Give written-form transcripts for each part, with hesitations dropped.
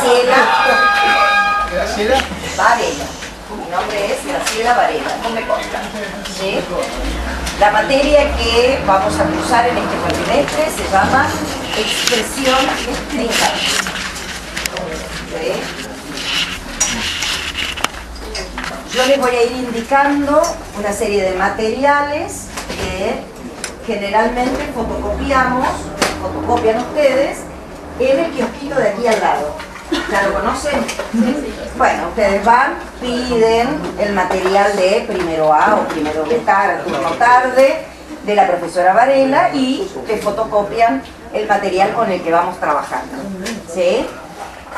Graciela Varela. Mi nombre es Graciela Varela, no me consta. ¿Sí? La materia que vamos a cursar en este cuatrimestre se llama expresión escrita. ¿Sí? Yo les voy a ir indicando una serie de materiales que generalmente fotocopian ustedes en el kiosquito de aquí al lado. ¿Ya lo conocen? Bueno, ustedes van, piden el material de primero A o primero B turno tarde de la profesora Varela y te fotocopian el material con el que vamos trabajando. ¿Sí?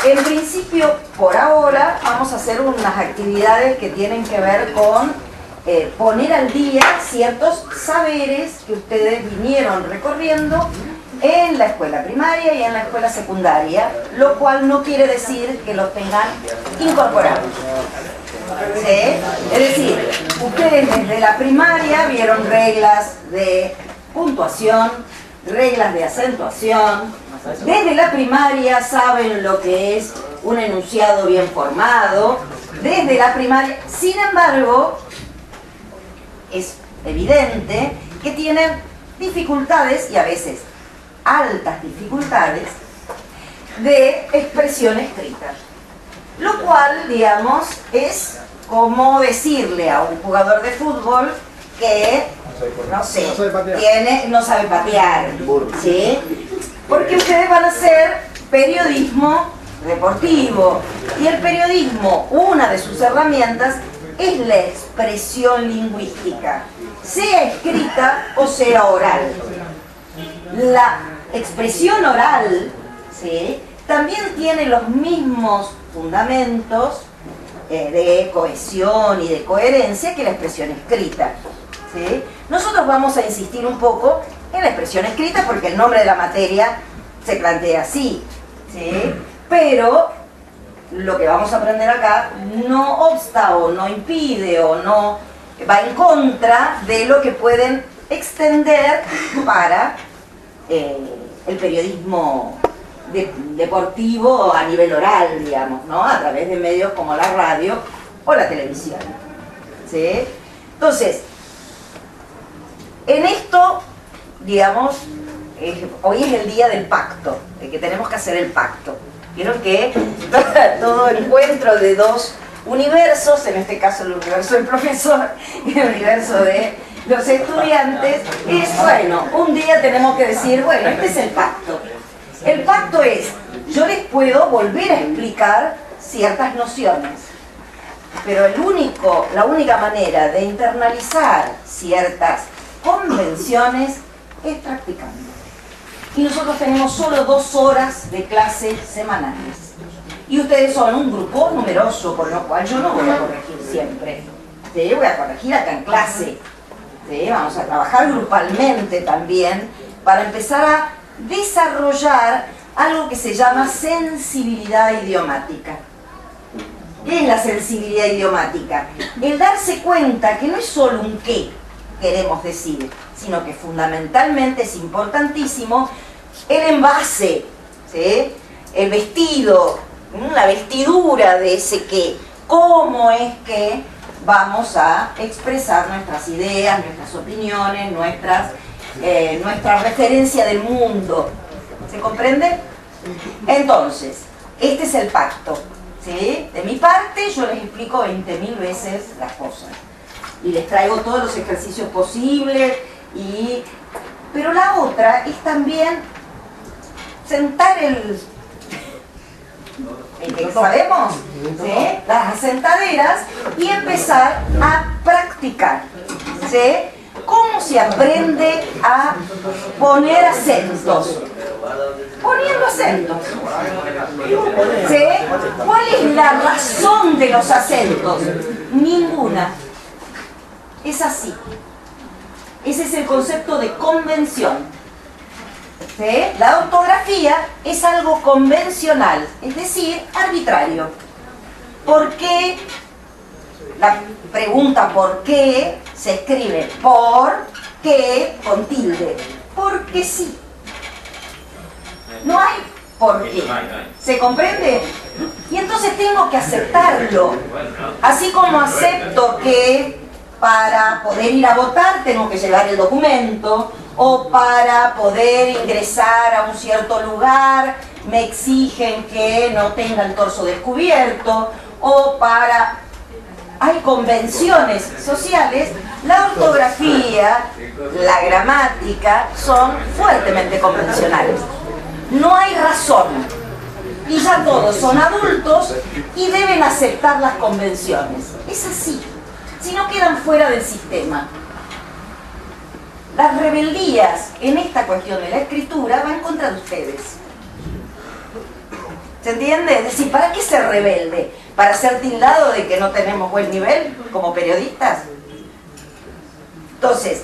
En principio, por ahora, vamos a hacer unas actividades que tienen que ver con poner al día ciertos saberes que ustedes vinieron recorriendo en la escuela primaria y en la escuela secundaria, lo cual no quiere decir que los tengan incorporados. ¿Sí? Es decir, ustedes desde la primaria vieron reglas de puntuación, reglas de acentuación. Desde la primaria saben lo que es un enunciado bien formado. Desde la primaria, sin embargo, es evidente que tienen dificultades, y a veces altas dificultades, de expresión escrita. Lo cual, digamos, es como decirle a un jugador de fútbol que, no sé, no sabe patear, ¿sí? Porque ustedes van a hacer periodismo deportivo. Y el periodismo, una de sus herramientas, es la expresión lingüística, sea escrita o sea oral. La expresión oral, ¿sí?, también tiene los mismos fundamentos de cohesión y de coherencia que la expresión escrita. ¿Sí? Nosotros vamos a insistir un poco en la expresión escrita porque el nombre de la materia se plantea así. ¿Sí? Pero lo que vamos a aprender acá no obsta o no impide o no va en contra de lo que pueden extender para el periodismo deportivo a nivel oral, digamos, ¿no? A través de medios como la radio o la televisión. ¿Sí? Entonces, en esto, digamos, hoy es el día del pacto, de que tenemos que hacer el pacto. Vieron que todo encuentro de dos universos, en este caso el universo del profesor y el universo de los estudiantes, es, bueno, un día tenemos que decir, bueno, este es el pacto. El pacto es, yo les puedo volver a explicar ciertas nociones, pero la única manera de internalizar ciertas convenciones es practicando. Y nosotros tenemos solo 2 horas de clase semanales. Y ustedes son un grupo numeroso, por lo cual yo no voy a corregir siempre. ¿Sí? Voy a corregir acá en clase. ¿Sí? Vamos a trabajar grupalmente también para empezar a desarrollar algo que se llama sensibilidad idiomática. ¿Qué es la sensibilidad idiomática? El darse cuenta que no es solo un qué queremos decir, sino que fundamentalmente es importantísimo el envase, ¿sí?, el vestido, la vestidura de ese qué. ¿Cómo es que vamos a expresar nuestras ideas, nuestras opiniones, nuestra referencia del mundo? ¿Se comprende? Entonces, este es el pacto, ¿sí? De mi parte, yo les explico 20.000 veces las cosas. Y les traigo todos los ejercicios posibles, pero la otra es también sentar el que sabemos, ¿sí?, las asentaderas, y empezar a practicar. ¿Sí? ¿Cómo se aprende a poner acentos? Poniendo acentos. ¿Sí? ¿Cuál es la razón de los acentos? Ninguna. Es así. Ese es el concepto de convención. ¿Sí? La ortografía es algo convencional, es decir, arbitrario. ¿Por qué? La pregunta ¿por qué? Se escribe por qué con tilde. Porque sí. No hay por qué. ¿Se comprende? que aceptarlo. Así como acepto que para poder ir a votar tengo que llevar el documento, o para poder ingresar a un cierto lugar me exigen que no tenga el torso descubierto, o para... Hay convenciones sociales, la ortografía, la gramática son fuertemente convencionales. No hay razón. Y ya todos son adultos y deben aceptar las convenciones. Es así. Si no quedan fuera del sistema. Las rebeldías en esta cuestión de la escritura van contra de ustedes. ¿Se entiende? Es decir, ¿para qué ser rebelde? ¿Para ser tildado de que no tenemos buen nivel como periodistas? Entonces,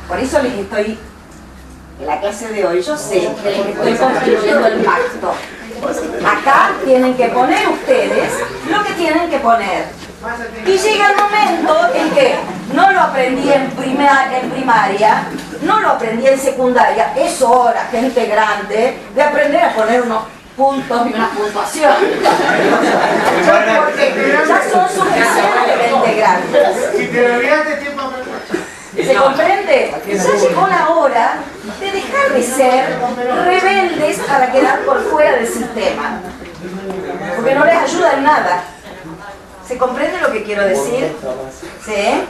por eso les estoy... En la clase de hoy yo sé que les estoy construyendo el pacto. Acá tienen que poner ustedes lo que tienen que poner. Y llega el momento en que no lo aprendí en primaria, no lo aprendí en secundaria. Es hora, gente grande, de aprender a poner unos puntos y una puntuación. Porque ya son suficientemente grandes. Y te deberías de tiempo a ¿Se comprende? Ya llegó la hora de dejar de ser rebeldes para quedar por fuera del sistema. Porque no les ayuda en nada. ¿Se comprende lo que quiero decir? ¿Sí?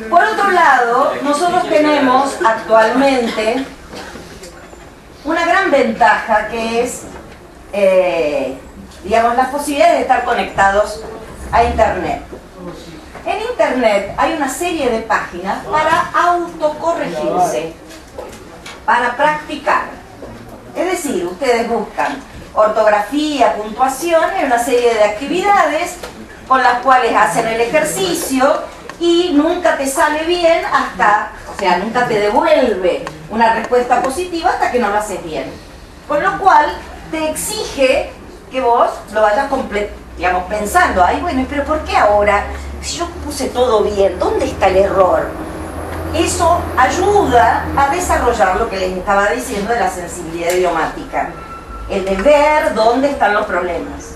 Por otro lado, nosotros tenemos actualmente una gran ventaja que es, digamos, las posibilidades de estar conectados a Internet. En Internet hay una serie de páginas para autocorregirse, para practicar. Es decir, ustedes buscan ortografía, puntuación, hay una serie de actividades con las cuales hacen el ejercicio y nunca te sale bien hasta, o sea, nunca te devuelve una respuesta positiva hasta que no lo haces bien. Con lo cual, te exige que vos lo vayas digamos, pensando, ay, bueno, pero ¿por qué ahora? Si yo puse todo bien, ¿dónde está el error? Eso ayuda a desarrollar lo que les estaba diciendo de la sensibilidad idiomática. El de ver dónde están los problemas.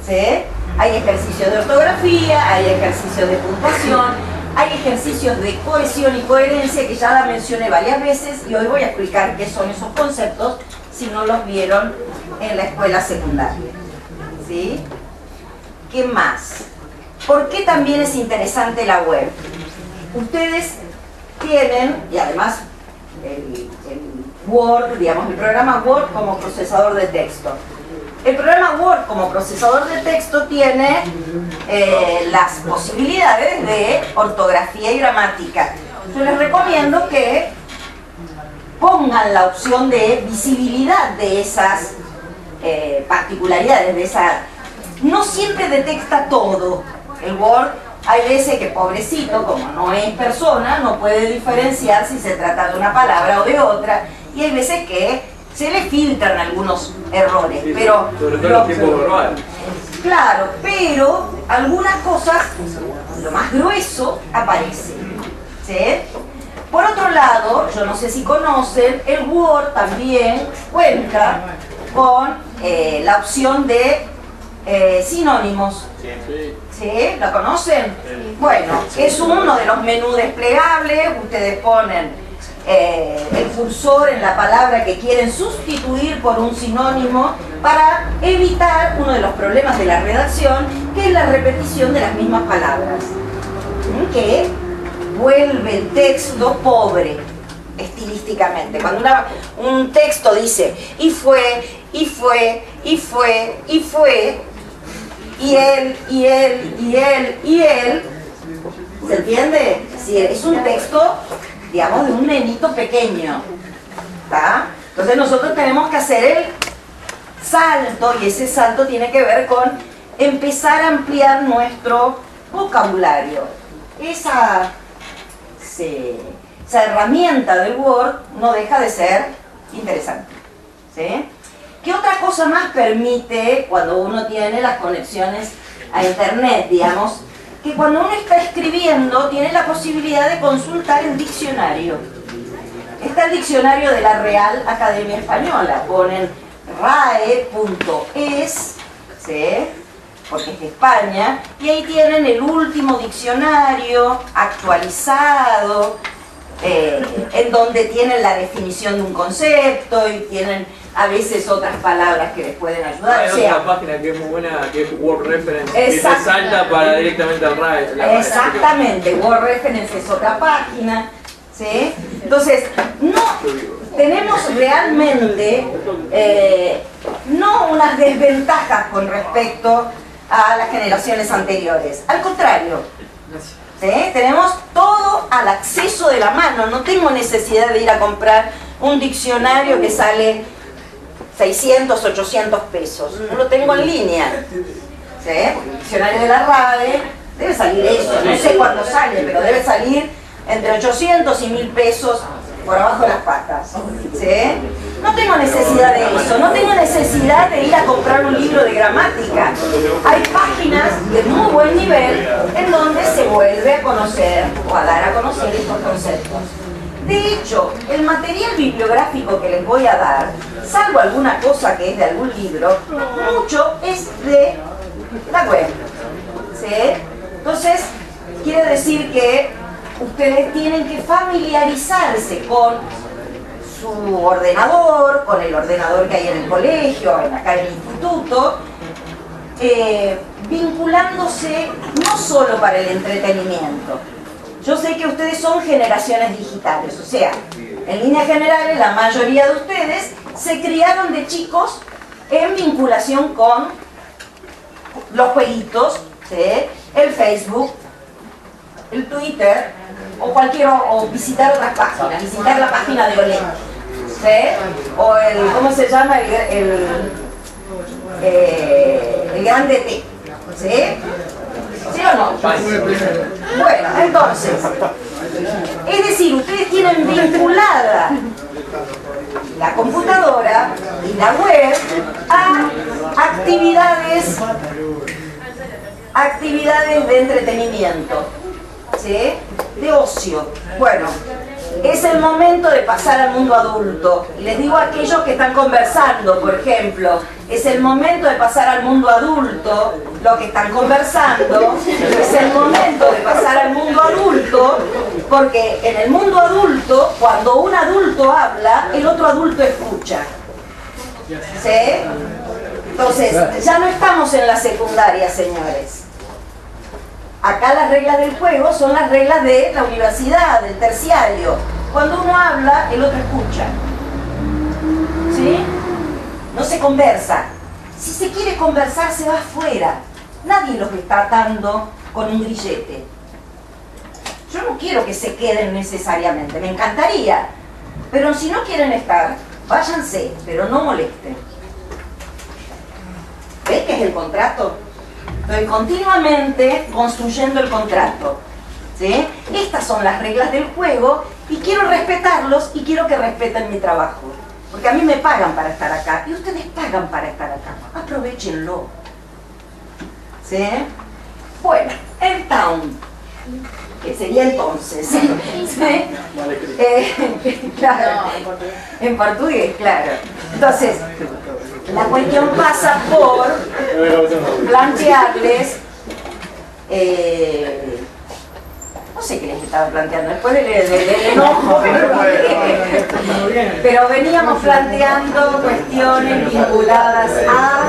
¿Sí? Hay ejercicios de ortografía, hay ejercicios de puntuación, hay ejercicios de cohesión y coherencia que ya la mencioné varias veces y hoy voy a explicar qué son esos conceptos si no los vieron en la escuela secundaria. ¿Sí? ¿Qué más? ¿Por qué también es interesante la web? Ustedes tienen, y además el Word, digamos, el programa Word como procesador de texto. El programa Word como procesador de texto tiene las posibilidades de ortografía y gramática. Yo les recomiendo que pongan la opción de visibilidad de esas particularidades, de esa... No siempre detecta todo. El Word, hay veces que pobrecito, como no es persona, no puede diferenciar si se trata de una palabra o de otra, y hay veces que se le filtran algunos errores, pero... Sobre todo los tiempos verbales. Claro, pero algunas cosas, lo más grueso, aparece. ¿Sí? Por otro lado, yo no sé si conocen, el Word también cuenta con la opción de sinónimos. ¿Sí? ¿Lo conocen? Bueno, es uno de los menús desplegables. Ustedes ponen el cursor en la palabra que quieren sustituir por un sinónimo para evitar uno de los problemas de la redacción, que es la repetición de las mismas palabras, que vuelve el texto pobre estilísticamente. Cuando un texto dice y fue, y fue, y fue, y fue, y él, y él, y él, y él, ¿se entiende? Si es un texto, digamos, de un nenito pequeño, ¿está? Entonces nosotros tenemos que hacer el salto, y ese salto tiene que ver con empezar a ampliar nuestro vocabulario. Esa herramienta del Word no deja de ser interesante. ¿Sí? ¿Qué otra cosa más permite cuando uno tiene las conexiones a Internet, digamos? Que cuando uno está escribiendo tiene la posibilidad de consultar el diccionario. Está el diccionario de la Real Academia Española. Ponen rae.es, ¿sí? porque es de España, y ahí tienen el último diccionario actualizado, en donde tienen la definición de un concepto y tienen a veces otras palabras que les pueden ayudar. Hay otra página que es muy buena, que es Word Reference, que te salta para directamente al RAE. Exactamente, Word Reference es otra página, ¿sí? Entonces, no tenemos realmente no unas desventajas con respecto a las generaciones anteriores, al contrario, ¿sí? Tenemos todo al acceso de la mano. No tengo necesidad de ir a comprar un diccionario que sale 600, 800 pesos. No lo tengo en línea, ¿sí? El diccionario de la RAE debe salir eso, no sé cuándo sale, pero debe salir entre 800 y 1000 pesos por abajo de las patas, ¿sí? No tengo necesidad de eso, no tengo necesidad de ir a comprar un libro de gramática. Hay páginas de muy buen nivel en donde se vuelve a conocer o a dar a conocer estos conceptos. De hecho, el material bibliográfico que les voy a dar, salvo alguna cosa que es de algún libro, mucho es de la web, ¿sí? Entonces, quiere decir que ustedes tienen que familiarizarse con su ordenador, con el ordenador que hay en el colegio, acá en el instituto, vinculándose no solo para el entretenimiento. Yo sé que ustedes son generaciones digitales, o sea, en líneas generales la mayoría de ustedes se criaron de chicos en vinculación con los jueguitos, ¿sí? El Facebook, el Twitter, o visitar otras páginas, visitar la página de Olé, ¿sí? O el, ¿cómo se llama? El Grande T, ¿sí? ¿Sí o no? Bueno, entonces, es decir, ustedes tienen vinculada la computadora y la web a actividades de entretenimiento, ¿sí? De ocio. Bueno, es el momento de pasar al mundo adulto. Y les digo a aquellos que están conversando, por ejemplo, es el momento de pasar al mundo adulto, lo que están conversando, es el momento de pasar al mundo adulto, porque en el mundo adulto, cuando un adulto habla, el otro adulto escucha. ¿Sí? Entonces, ya no estamos en la secundaria, señores. Acá las reglas del juego son las reglas de la universidad, del terciario. Cuando uno habla, el otro escucha. ¿Sí? No se conversa. Si se quiere conversar, se va afuera. Nadie los está atando con un grillete. Yo no quiero que se queden necesariamente, me encantaría. Pero si no quieren estar, váyanse, pero no molesten. ¿Ves qué es el contrato? Estoy continuamente construyendo el contrato, ¿sí? Estas son las reglas del juego y quiero respetarlos y quiero que respeten mi trabajo. Porque a mí me pagan para estar acá y ustedes pagan para estar acá. Aprovechenlo. ¿Sí? Bueno, el town, que sería entonces. ¿Sí? Claro, en portugués, claro. Entonces, la cuestión pasa por plantearles, no sé qué les estaba planteando, después del enojo, pero veníamos planteando cuestiones vinculadas a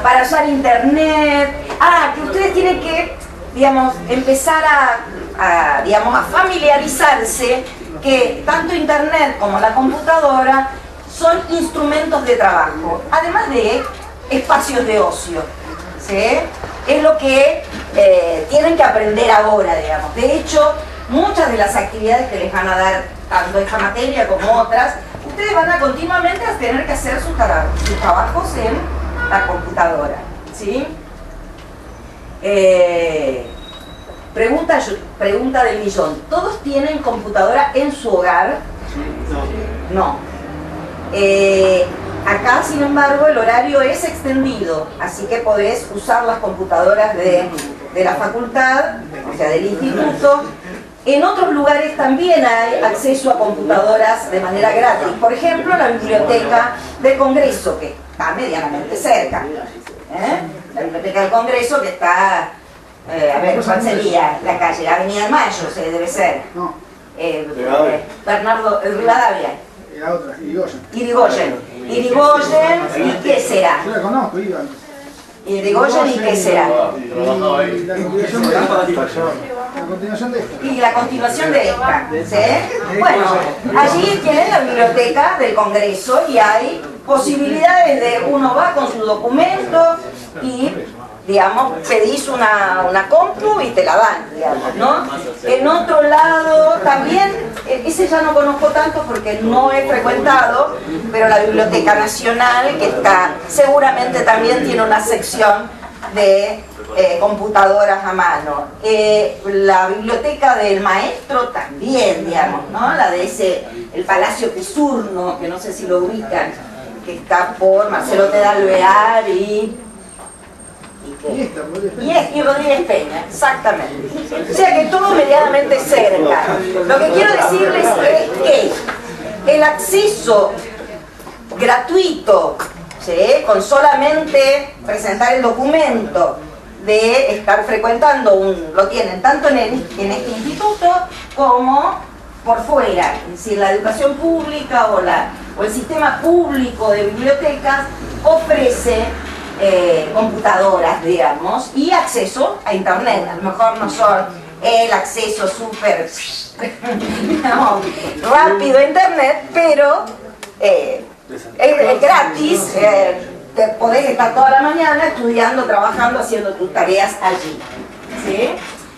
para usar internet, que ustedes tienen que, digamos, empezar a familiarizarse que tanto internet como la computadora son instrumentos de trabajo, además de espacios de ocio, ¿sí? Es lo que tienen que aprender ahora, digamos. De hecho, muchas de las actividades que les van a dar, tanto esta materia como otras, ustedes van a continuamente a tener que hacer sus trabajos en la computadora, ¿sí? Pregunta del millón. ¿Todos tienen computadora en su hogar? No. Acá, sin embargo, el horario es extendido, así que podés usar las computadoras de la facultad, o sea, del instituto. En otros lugares también hay acceso a computadoras de manera gratis. Por ejemplo, la biblioteca del Congreso, que está medianamente cerca. La Biblioteca del Congreso, que está, a ver, ¿cuál sería? La calle, Avenida de Mayo, debe ser. No. Bernardo Rivadavia. La otra, Irigoyen. Irigoyen, ¿y qué será? Yo la conozco, iba. Irigoyen, ¿y qué será? La continuación de esta. Y la continuación de esta, ¿sí? Bueno, allí tienen la biblioteca del Congreso y hay posibilidades de uno va con su documento y, digamos, pedís una compu y te la dan, digamos, ¿no? En otro lado también, ese ya no conozco tanto porque no he frecuentado, pero la Biblioteca Nacional, que está, seguramente también tiene una sección de computadoras a mano. La biblioteca del maestro también, digamos, ¿no? La de el Palacio Pisurno, que no sé si lo ubican, que está por Marcelo T. de Alvear y Rodríguez Peña, exactamente. O sea que todo medianamente cerca. Lo que quiero decirles es que el acceso gratuito, ¿sí?, con solamente presentar el documento de estar frecuentando lo tienen tanto en este instituto como por fuera, es decir, la educación pública o el sistema público de bibliotecas ofrece computadoras, digamos, y acceso a internet. A lo mejor no son el acceso súper rápido a internet, pero es gratis. Podés estar toda la mañana estudiando, trabajando, haciendo tus tareas allí, ¿sí?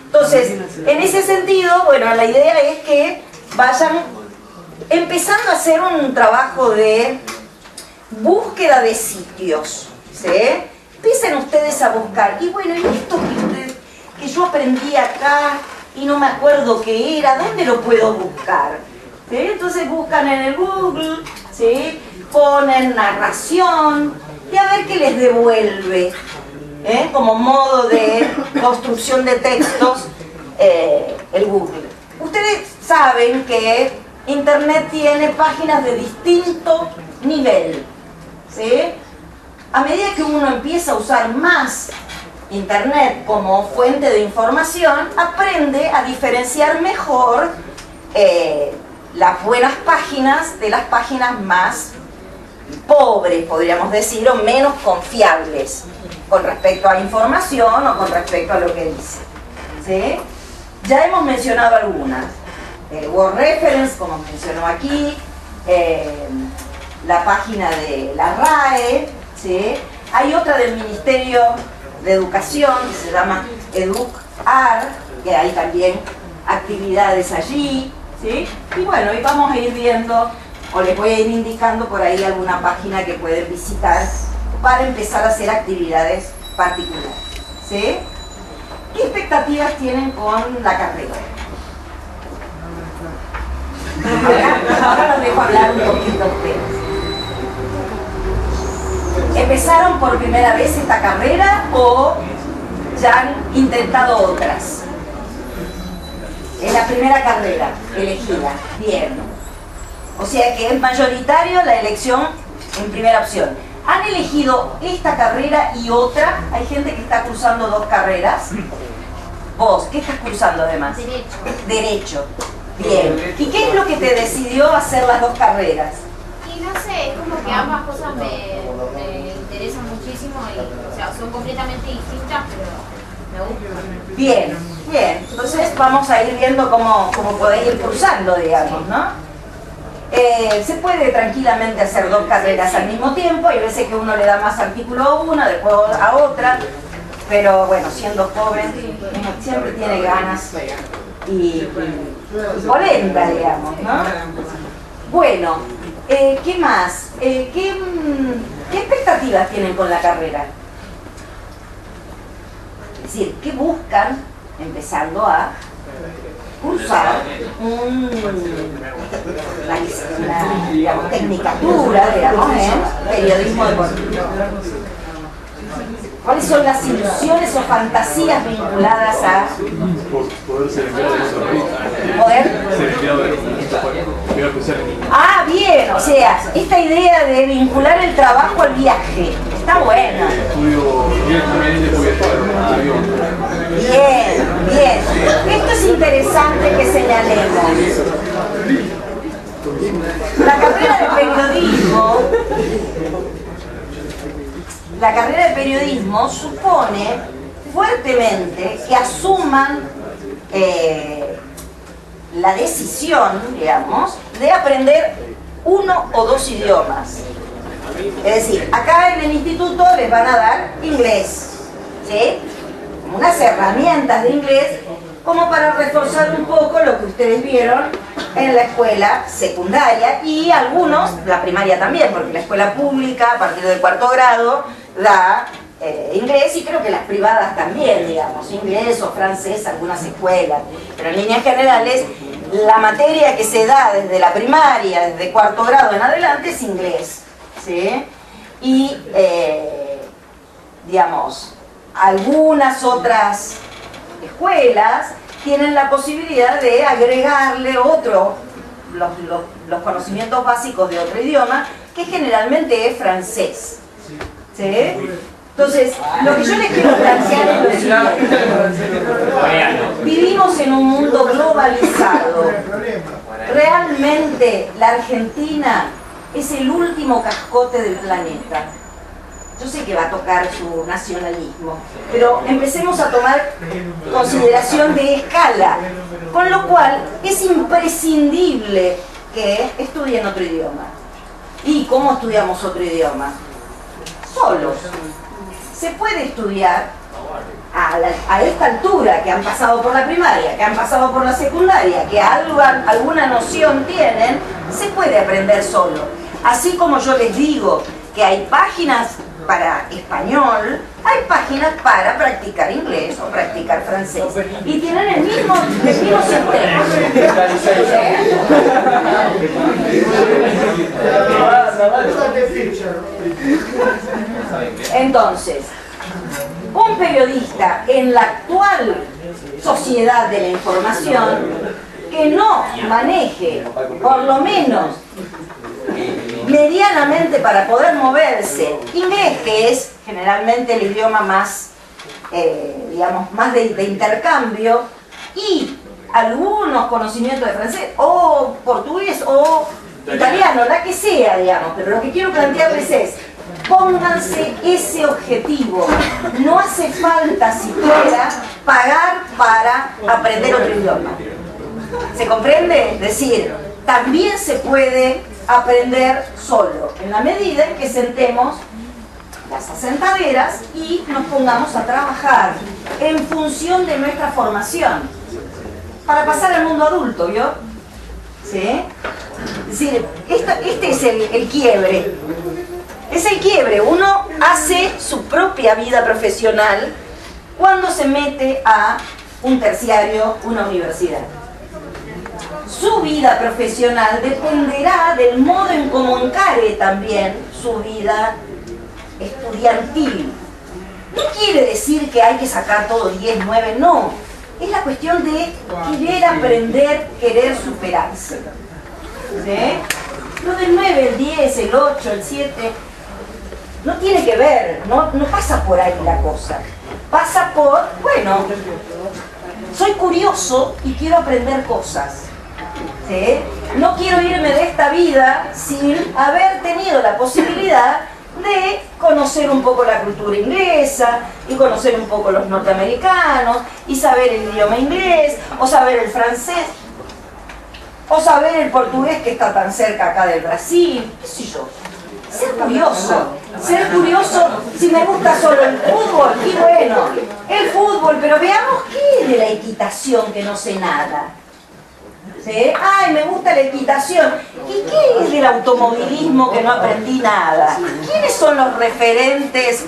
Entonces, en ese sentido, bueno, la idea es que vayan empezando a hacer un trabajo de búsqueda de sitios, ¿sí? Empiecen ustedes a buscar, y bueno, y esto que yo aprendí acá y no me acuerdo qué era, ¿dónde lo puedo buscar? ¿Sí? Entonces buscan en el Google, ¿sí?, ponen narración, y a ver qué les devuelve, como modo de construcción de textos, el Google. Ustedes saben que Internet tiene páginas de distinto nivel, ¿sí? A medida que uno empieza a usar más Internet como fuente de información, aprende a diferenciar mejor las buenas páginas de las páginas más pobres, podríamos decir, o menos confiables con respecto a información o con respecto a lo que dice, ¿sí? Ya hemos mencionado algunas. Word Reference, como mencionó aquí, la página de la RAE, ¿sí? Hay otra del Ministerio de Educación que se llama EducAR, que hay también actividades allí, ¿sí? Y bueno, y vamos a ir viendo, o les voy a ir indicando por ahí alguna página que pueden visitar para empezar a hacer actividades particulares, ¿sí? ¿Qué expectativas tienen con la carrera? Ahora los dejo hablar un poquito a ustedes. ¿Empezaron por primera vez esta carrera o ya han intentado otras? Es la primera carrera elegida. Bien. O sea que es mayoritario la elección en primera opción. ¿Han elegido esta carrera y otra? Hay gente que está cruzando dos carreras. ¿Vos qué estás cruzando además? Derecho. Derecho. Bien. ¿Y qué es lo que te decidió hacer las dos carreras? Y no sé, es como que ambas cosas me interesan muchísimo y, o sea, son completamente distintas, pero me gustan. Bien, bien. Entonces vamos a ir viendo cómo podéis ir cruzando, digamos, ¿no? Se puede tranquilamente hacer dos carreras al mismo tiempo, hay veces que uno le da más artículo a una, después a otra, pero bueno, siendo joven, uno siempre tiene ganas y polenta, digamos, ¿no? Bueno, ¿qué más? ¿Qué expectativas tienen con la carrera? Es decir, ¿qué buscan empezando a cursar una digamos, tecnicatura, digamos, en periodismo deportivo? ¿Cuáles son las ilusiones o fantasías vinculadas a poder ser empleado de eso? poder Ser empleado de eso. Ah, bien, o sea, esta idea de vincular el trabajo al viaje, Está buena. Estudio directamente porque estoy en un avión. Bien, bien. Esto es interesante que señalemos. La carrera de periodismo supone fuertemente que asuman la decisión, digamos, de aprender uno o dos idiomas. Es decir, acá en el instituto les van a dar inglés, ¿sí? Unas herramientas de inglés como para reforzar un poco lo que ustedes vieron en la escuela secundaria y algunos, la primaria también, porque la escuela pública a partir del 4º grado da inglés y creo que las privadas también, digamos, inglés o francés, algunas escuelas, pero en líneas generales la materia que se da desde la primaria, desde 4º grado en adelante es inglés, ¿sí? Y digamos, algunas otras escuelas tienen la posibilidad de agregarle los conocimientos básicos de otro idioma, que generalmente es francés, ¿sí? Entonces, lo que yo les quiero plantear es lo siguiente. Vivimos en un mundo globalizado. Realmente la Argentina es el último cascote del planeta. Yo sé que va a tocar su nacionalismo, pero empecemos a tomar consideración de escala, con lo cual es imprescindible que estudien otro idioma. ¿Y cómo estudiamos otro idioma? Solos. Se puede estudiar a esta altura, que han pasado por la primaria, que han pasado por la secundaria, que alguna noción tienen, se puede aprender solo. Así como yo les digo que hay páginas para español, hay páginas para practicar inglés o practicar francés. Y tienen el mismo sistema. Entonces, un periodista en la actual sociedad de la información que no maneje, por lo menos medianamente para poder moverse, inglés, que es generalmente el idioma más, digamos, más de intercambio, y algunos conocimientos de francés, o portugués, o italiano, la que sea, digamos, pero lo que quiero plantearles es, pónganse ese objetivo. No hace falta siquiera pagar para aprender otro idioma. ¿Se comprende? Es decir, también se puede aprender solo, en la medida en que sentemos las asentaderas y nos pongamos a trabajar en función de nuestra formación para pasar al mundo adulto, ¿vio? ¿Sí? Es decir, este es el quiebre. Es el quiebre. Uno hace su propia vida profesional cuando se mete a un terciario, una universidad. Su vida profesional dependerá del modo en cómo encare también su vida estudiantil. No quiere decir que hay que sacar todo 10, 9, no. Es la cuestión de querer aprender, querer superarse. ¿Sí? Lo del 9, el 10, el 8, el 7, no tiene que ver, no pasa por ahí la cosa. Pasa por, bueno, soy curioso y quiero aprender cosas. ¿Sí? No quiero irme de esta vida sin haber tenido la posibilidad de conocer un poco la cultura inglesa y conocer un poco los norteamericanos y saber el idioma inglés o saber el francés o saber el portugués que está tan cerca acá del Brasil, qué sé yo. Ser curioso, si me gusta solo el fútbol, y bueno, el fútbol, pero veamos qué es de la equitación que no sé nada. ¿Sí? Ay, me gusta la equitación. ¿Y qué es del automovilismo que no aprendí nada? ¿Quiénes son los referentes,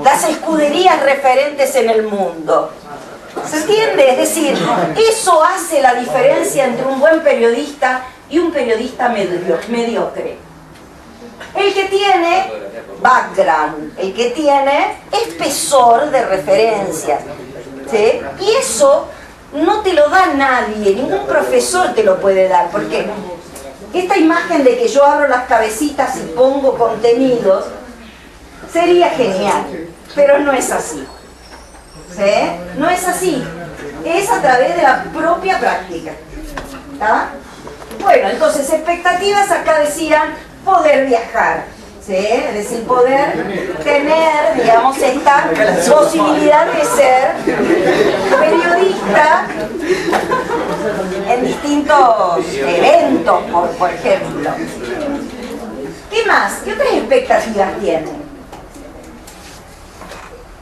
las escuderías referentes en el mundo? ¿Se entiende? Es decir, eso hace la diferencia entre un buen periodista y un periodista mediocre. El que tiene background, el que tiene espesor de referencias, ¿sí? Y eso no te lo da nadie, ningún profesor te lo puede dar, porque esta imagen de que yo abro las cabecitas y pongo contenidos, Sería genial, pero no es así. ¿Sí? No es así. Es a través de la propia práctica. ¿Está? Bueno, entonces expectativas acá decían poder viajar. ¿Sí? Es decir, poder tener, digamos, esta posibilidad de ser periodista en distintos eventos, por ejemplo. ¿Qué más? ¿Qué otras expectativas tienen?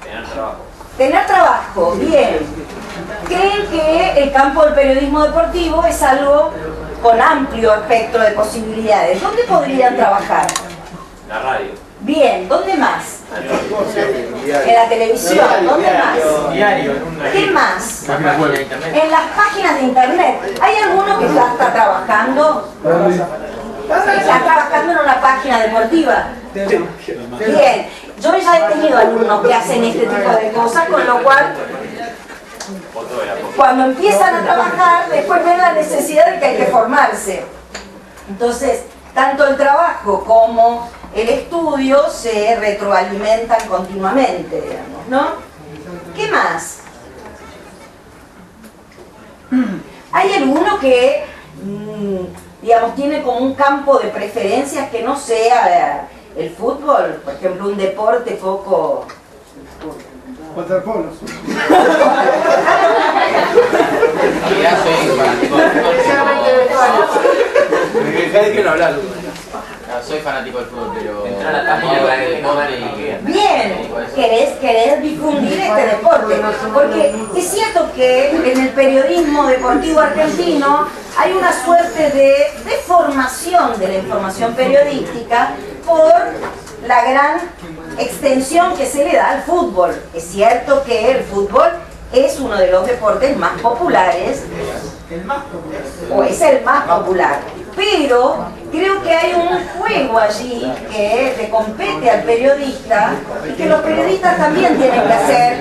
Tener trabajo. Tener trabajo, bien. ¿Creen que el campo del periodismo deportivo es algo con amplio espectro de posibilidades? ¿Dónde podrían trabajar? La radio. Bien, ¿dónde más? En la televisión, ¿dónde más? Diario. ¿Qué más? Páginas web. En las páginas de internet. ¿Hay alguno que ya está trabajando? ¿Está trabajando en una página deportiva? Bien, yo ya he tenido alumnos que hacen este tipo de cosas, con lo cual cuando empiezan a trabajar después ven la necesidad de que hay que formarse. Entonces, tanto el trabajo como el estudio se retroalimentan continuamente, digamos, ¿no? ¿Qué más? ¿Hay alguno que, digamos, tiene como un campo de preferencias que no sea el fútbol? Por ejemplo, un deporte poco... Waterpolos. Ya soy fanático del fútbol. Soy fanático del fútbol, pero Entra a la página para que te pongan y... Bien, querés difundir este deporte, porque es cierto que en el periodismo deportivo argentino hay una suerte de deformación de la información periodística por la gran extensión que se le da al fútbol. Es cierto que el fútbol es uno de los deportes más populares, o es el más popular, pero creo que hay un juego allí que le compete al periodista y que los periodistas también tienen que hacer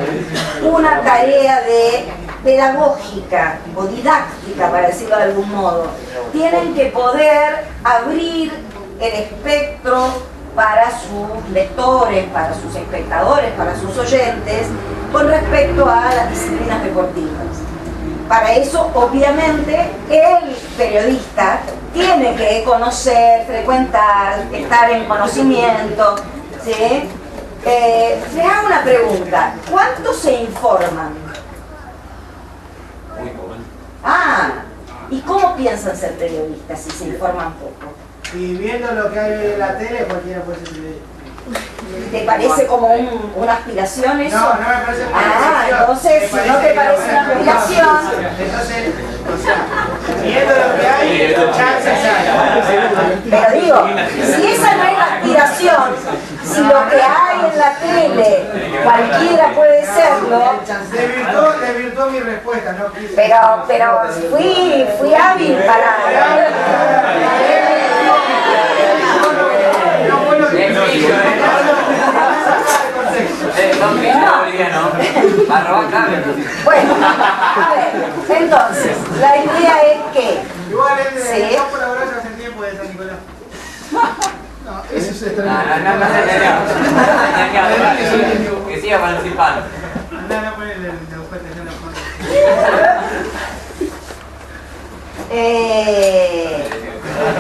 una tarea de pedagógica o didáctica, para decirlo de algún modo. Tienen que poder abrir el espectro para sus lectores, para sus espectadores, para sus oyentes, con respecto a las disciplinas deportivas. Para eso, obviamente, el periodista tiene que conocer, frecuentar, estar en conocimiento, ¿sí? Les hago una pregunta. ¿Cuántos se informan? Muy poco. Ah, ¿y cómo piensan ser periodistas si se informan poco? Y viendo lo que hay en la tele, cualquiera puede ser periodista. ¿Te parece como una aspiración eso? No, no me parece una Ah, aspiración. entonces, si no te parece una aspiración... Entonces, o sea, viendo lo que hay, chances hay. Pero digo, si esa no es la aspiración, si lo que hay en la tele, cualquiera puede serlo, Desvirtuó mi respuesta, no quise. pero fui hábil para... Bueno, a ver, entonces, la idea es que... Igual es de Sí. no colaborar hace tiempo de San Nicolás. No, eso es Que siga participando. Andá a ponerle de buscarte en la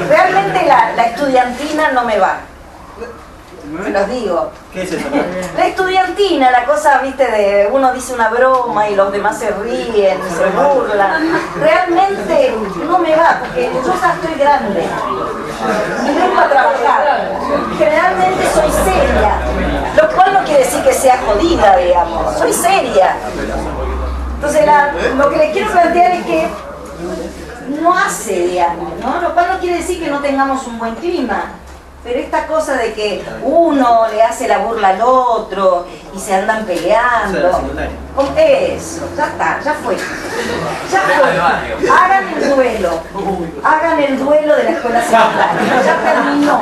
realmente la estudiantina no me va. Se los digo. ¿Qué es eso? La estudiantina, la cosa, viste, de uno dice una broma y los demás se ríen, se burlan. Realmente no me va, porque yo ya estoy grande y vengo a trabajar. Generalmente soy seria, lo cual no quiere decir que sea jodida, digamos. Soy seria. Entonces, lo que les quiero plantear es que no hace, digamos, ¿no? Lo cual no quiere decir que no tengamos un buen clima. Pero esta cosa de que uno le hace la burla al otro y se andan peleando. Eso, ya está, ya fue. Ya fue. Hagan el duelo. Hagan el duelo de la escuela secundaria. Ya terminó.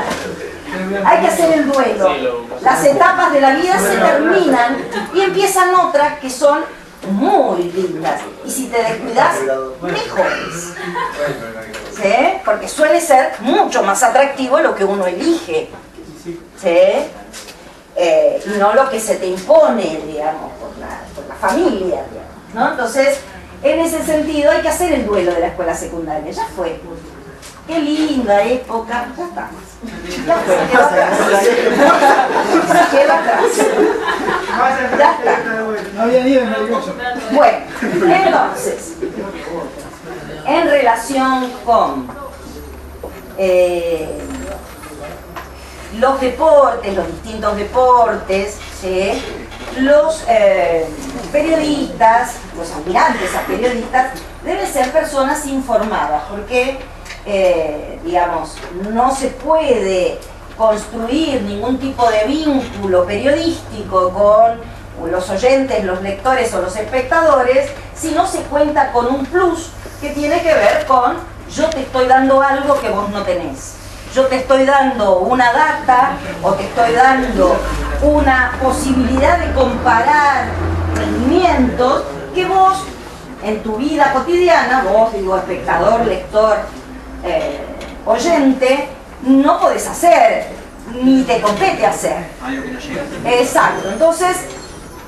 Hay que hacer el duelo. Las etapas de la vida se terminan y empiezan otras que son muy lindas. Y si te descuidas, mejores. ¿Sí? Porque suele ser mucho más atractivo lo que uno elige. ¿Sí? y no lo que se te impone, digamos, por la familia, digamos, ¿no? Entonces, en ese sentido hay que hacer el duelo de la escuela secundaria, ya fue. Qué linda época, ya está. Ya se quedó atrás. Se quedó atrás. Ya está. No había nieve en el negocio. Bueno, entonces, en relación con los deportes, los distintos deportes, ¿sí? Los periodistas, los aspirantes a periodistas, deben ser personas informadas, porque, digamos, no se puede construir ningún tipo de vínculo periodístico con los oyentes, los lectores o los espectadores si no se cuenta con un plus que tiene que ver con yo te estoy dando algo que vos no tenés. Yo te estoy dando una data o te estoy dando una posibilidad de comparar rendimientos que vos en tu vida cotidiana, vos digo espectador, lector, oyente, no podés hacer, ni te compete hacer. Exacto, entonces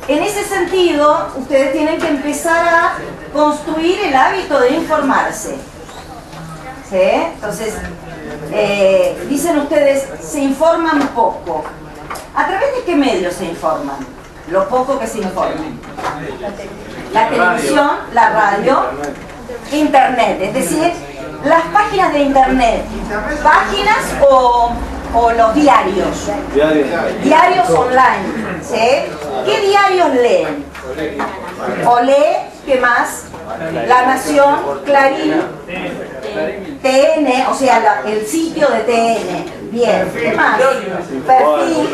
en ese sentido ustedes tienen que empezar a construir el hábito de informarse. ¿Sí? Entonces, dicen ustedes, se informan poco. ¿A través de qué medios se informan? Lo poco que se informan. La televisión, la radio, internet. Es decir, las páginas de internet. ¿Páginas o los diarios? Diarios online. ¿Sí? ¿Qué diarios leen? Olé, ¿qué más? La Nación, Clarín, TN, o sea, el sitio de TN. Bien, ¿qué más? Perfil,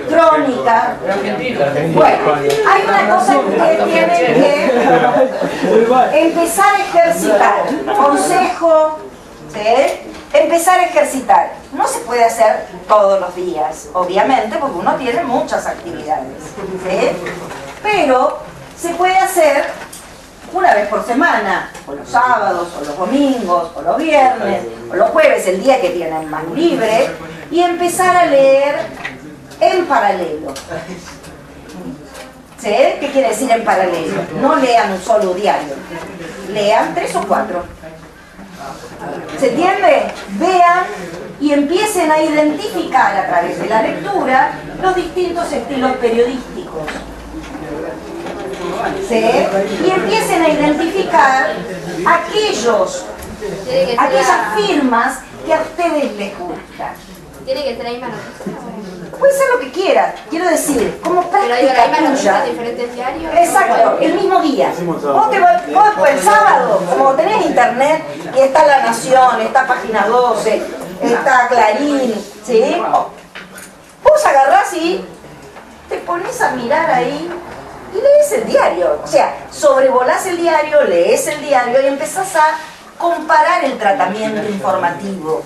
Crónica. Bueno, hay una cosa que ustedes tienen que empezar a ejercitar. Consejo, ¿sí? Empezar a ejercitar. No se puede hacer todos los días, obviamente, porque uno tiene muchas actividades, ¿sí? Pero se puede hacer una vez por semana, o los sábados, o los domingos, o los viernes, o los jueves, el día que tienen más libre, y empezar a leer en paralelo. ¿Sí? ¿Qué quiere decir en paralelo? No lean un solo diario, lean 3 o 4. ¿Se entiende? Vean y empiecen a identificar a través de la lectura los distintos estilos periodísticos. ¿Sí? Y empiecen a identificar aquellas firmas que a ustedes les gustan. ¿Tiene que ser la misma noticia? Puede ser lo que quieras, quiero decir, como práctica tuya. Diferentes diarios. Exacto, el mismo día. Vos el sábado, como tenés internet, y está La Nación, está Página 12, está Clarín, ¿sí? Vos agarrás y te pones a mirar ahí y lees el diario. O sea, sobrevolás el diario, lees el diario y empezás a comparar el tratamiento informativo.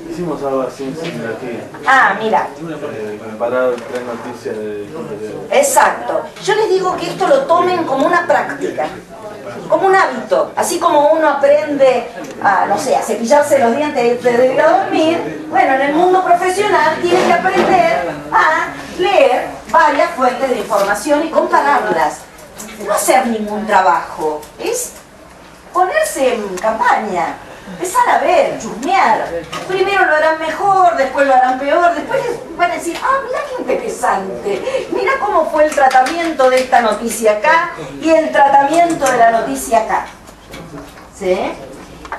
Hicimos algo así similar aquí. Ah, mira. Comparar 3 noticias de... Exacto. Yo les digo que esto lo tomen como una práctica, como un hábito. Así como uno aprende a, no sé, a cepillarse los dientes de ir a dormir, bueno, en el mundo profesional tiene que aprender a leer varias fuentes de información y compararlas. No hacer ningún trabajo, es ponerse en campaña. Empezar a ver, chusmear. Primero lo harán mejor, después lo harán peor, después van a decir, ah, mira qué interesante, mira cómo fue el tratamiento de esta noticia acá y el tratamiento de la noticia acá. ¿Sí?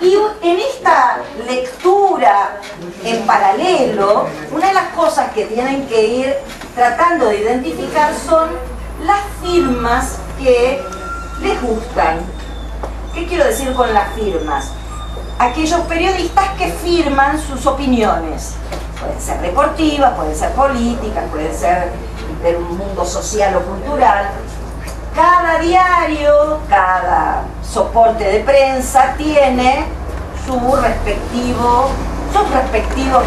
Y en esta lectura en paralelo, una de las cosas que tienen que ir tratando de identificar son las firmas que les gustan. ¿Qué quiero decir con las firmas? Aquellos periodistas que firman sus opiniones. Pueden ser deportivas, pueden ser políticas, pueden ser del mundo social o cultural. Cada diario, cada soporte de prensa tiene sus respectivos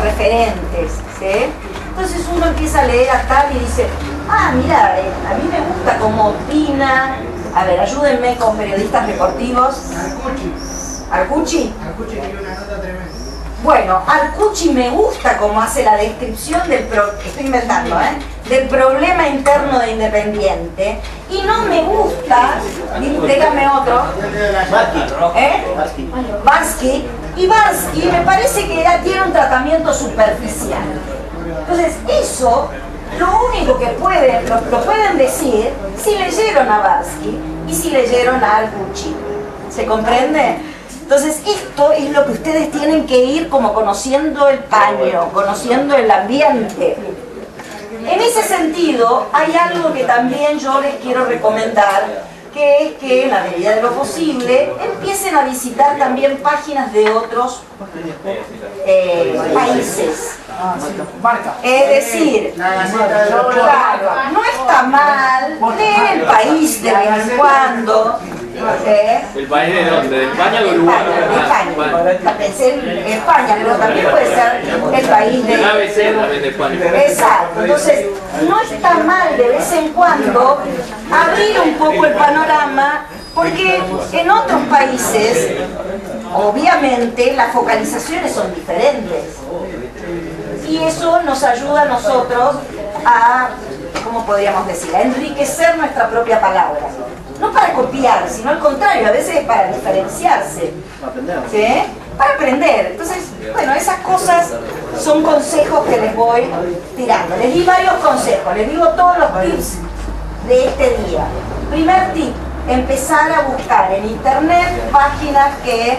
referentes, ¿sí? Entonces uno empieza a leer a tal y dice, ah, mira, a mí me gusta cómo opina. A ver, ayúdenme con periodistas deportivos. ¿Arcucci? Arcucci tiene una nota tremenda. Bueno, Arcucci me gusta cómo hace la descripción del programa, estoy inventando, del problema interno de Independiente, y no me gusta, dígame otro, Barsky, y Barsky me parece que ya tiene un tratamiento superficial. Entonces eso, lo único que lo pueden decir si leyeron a Barsky y si leyeron a Al-Bucci. ¿Se comprende? Entonces esto es lo que ustedes tienen que ir como conociendo el paño, conociendo el ambiente. En ese sentido, hay algo que también yo les quiero recomendar, que es que en la medida de lo posible empiecen a visitar también páginas de otros países. Es decir, claro, no está mal leer el país de vez en cuando. ¿El país de dónde? ¿De España o de Uruguay? De España, pero también puede ser el país de... El ABC también de España. Exacto, entonces no está mal de vez en cuando abrir un poco el panorama, porque en otros países, obviamente, las focalizaciones son diferentes. Y eso nos ayuda a nosotros a, ¿cómo podríamos decir?, a enriquecer nuestra propia palabra. No para copiar, sino al contrario, a veces para diferenciarse. ¿Sí? Para aprender. Entonces, bueno, esas cosas son consejos que les voy tirando. Les di varios consejos, les digo todos los tips de este día. Primer tip, empezar a buscar en internet páginas que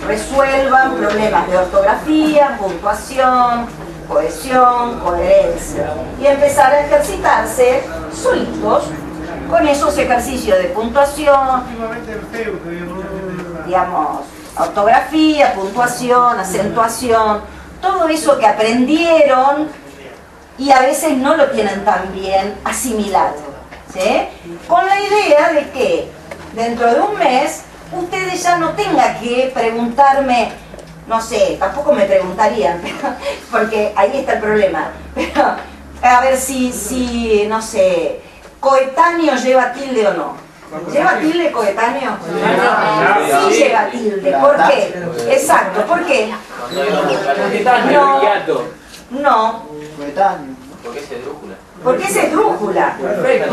resuelvan problemas de ortografía, puntuación, cohesión, coherencia. Y empezar a ejercitarse solitos con esos ejercicios de puntuación, digamos, ortografía, puntuación, acentuación, todo eso que aprendieron y a veces no lo tienen tan bien asimilado, ¿sí? Con la idea de que dentro de un mes ustedes ya no tengan que preguntarme, no sé, tampoco me preguntarían, porque ahí está el problema, pero a ver si no sé, coetáneo lleva tilde o no. ¿Lleva tilde coetáneo? Sí lleva tilde. ¿Por qué? Exacto, ¿por qué? No. Porque es esdrújula. Porque es esdrújula.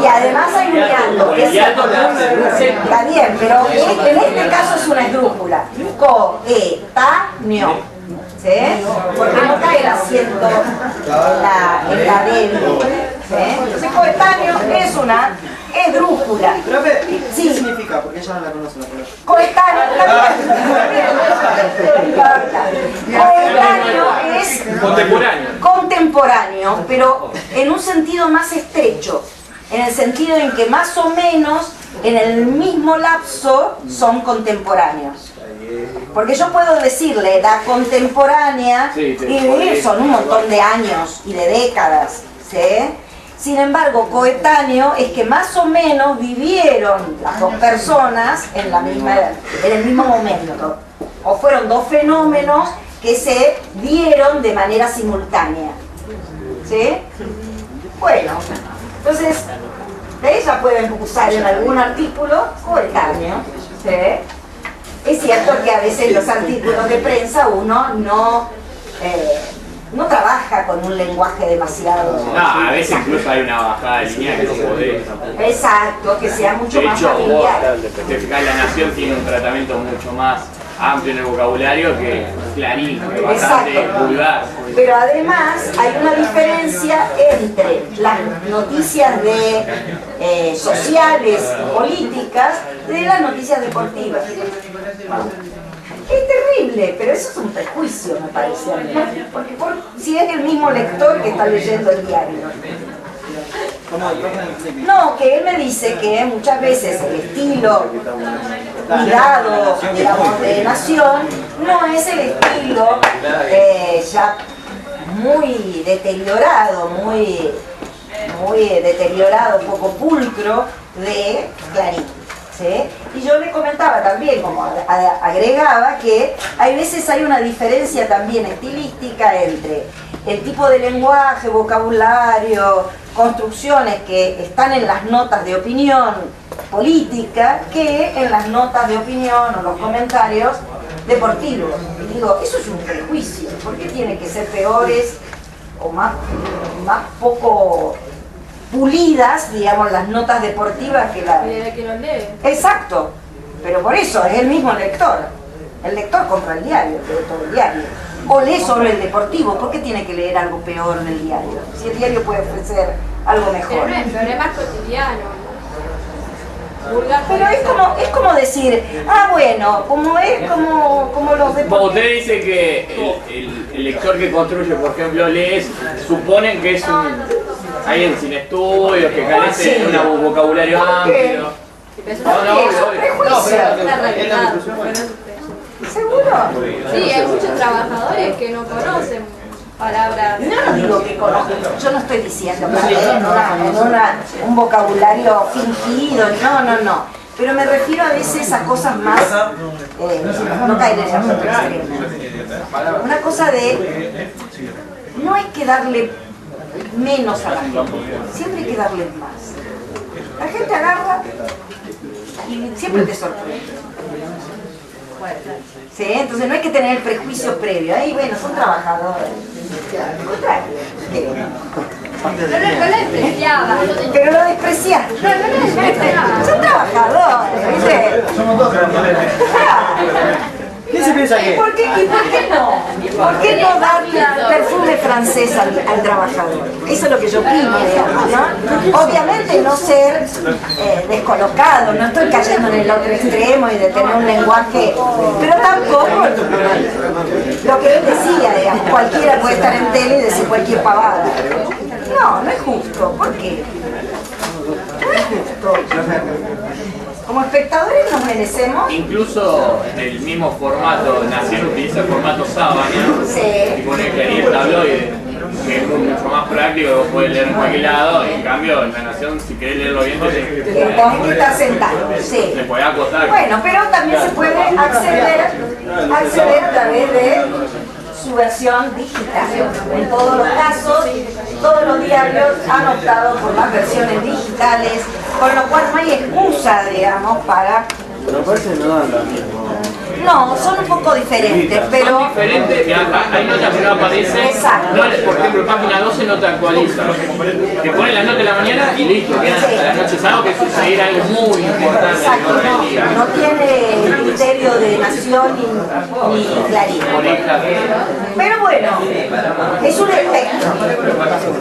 Y además hay un hiato. Está bien, pero en este caso es una esdrújula. Coetáneo. ¿Sí? Porque no cae el asiento en la débil. ¿Sí? Entonces coetáneo es una esdrújula. ¿Qué significa? Porque ella no la conoce la palabra. Coetáneo es contemporáneo, pero en un sentido más estrecho, en el sentido en que más o menos en el mismo lapso son contemporáneos. Porque yo puedo decirle edad contemporánea y son un montón de años y de décadas, ¿sí? Sin embargo, coetáneo es que más o menos vivieron las dos personas en el mismo momento. O fueron dos fenómenos que se dieron de manera simultánea. ¿Sí? Bueno, entonces, de ella pueden usar en algún artículo coetáneo. ¿Sí? Es cierto que a veces los artículos de prensa uno no trabaja con un lenguaje demasiado... No, a veces incluso hay una bajada de línea que no podés. Exacto, que sea mucho más familiar. Te fijas, La Nación tiene un tratamiento mucho más amplio en el vocabulario que Clarín, que es bastante vulgar. Pero además hay una diferencia entre las noticias sociales, políticas, de las noticias deportivas. Es terrible, pero eso es un prejuicio, me parece a mí. Porque si es el mismo lector que está leyendo el diario. No, que él me dice que muchas veces el estilo cuidado, digamos, de Nación no es el estilo ya muy deteriorado, muy deteriorado, poco pulcro de Clarín. ¿Sí? Y yo le comentaba también, como agregaba, que hay veces hay una diferencia también estilística entre el tipo de lenguaje, vocabulario, construcciones que están en las notas de opinión política que en las notas de opinión o los comentarios deportivos. Y digo, eso es un prejuicio. ¿Por qué tienen que ser peores o más poco pulidas, digamos, las notas deportivas que la... Que lo lee. Exacto, pero por eso es el mismo lector. El lector compra el diario, lee todo el diario. O lee solo el deportivo. ¿Por qué tiene que leer algo peor del diario? Si el diario puede ofrecer algo mejor. Pero no es peor, es más cotidiano. Pero es como decir, bueno, como es como los Como deportivos. usted dice que el lector que construye, por ejemplo, lees, suponen que es alguien sin estudios, que carece de un vocabulario amplio. ¿Seguro? Sí, hay muchos trabajadores que no conocen palabras. No digo que conozco, yo no estoy diciendo que un vocabulario fingido, no. Pero me refiero a veces a cosas más, no caer en la otra extrema. Una cosa de, no hay que darle menos a la gente, siempre hay que darle más. La gente agarra y siempre te sorprende. Sí, entonces no hay que tener el prejuicio previo. Ahí, bueno, son trabajadores. No lo despreciaba. Pero lo desprecias. No lo despreciaba. Son trabajadores, ¿viste? Somos dos ¿Quién se piensa que? ¿Y por qué no? ¿Por qué no darle perfume francés al trabajador? Eso es lo que yo opino, digamos, ¿no? Obviamente no ser descolocado, no estoy cayendo en el otro extremo y de tener un lenguaje, pero tampoco lo que él decía, digamos, cualquiera puede estar en tele y decir cualquier pavada. No es justo. ¿Por qué? No es justo. Como espectadores nos merecemos. Incluso en el mismo formato, Nación utiliza el formato sábana, Sí. y pone que ahí el tabloide, que es mucho más práctico, vos podés leer en cualquier lado, en cambio en la Nación, si querés leerlo bien, Tenés que estar sentado, sí. te podés acostar. Bueno, pero también se puede acceder a través de su versión digital. En todos los casos, todos los diarios han optado por las versiones digitales, con lo cual no hay excusa, digamos, para... Pero parece que no dan lo mismo. No, son un poco diferentes, pero... Son diferentes, y hay notas que no aparecen. Exacto. No, por ejemplo, página 12 no te actualiza. Te ponen las notas de la mañana y listo, quedan hasta la noche, salvo que sucediera algo muy importante Exacto, en el día. no tiene criterio de nación ni claridad. Pero bueno, es un espectro.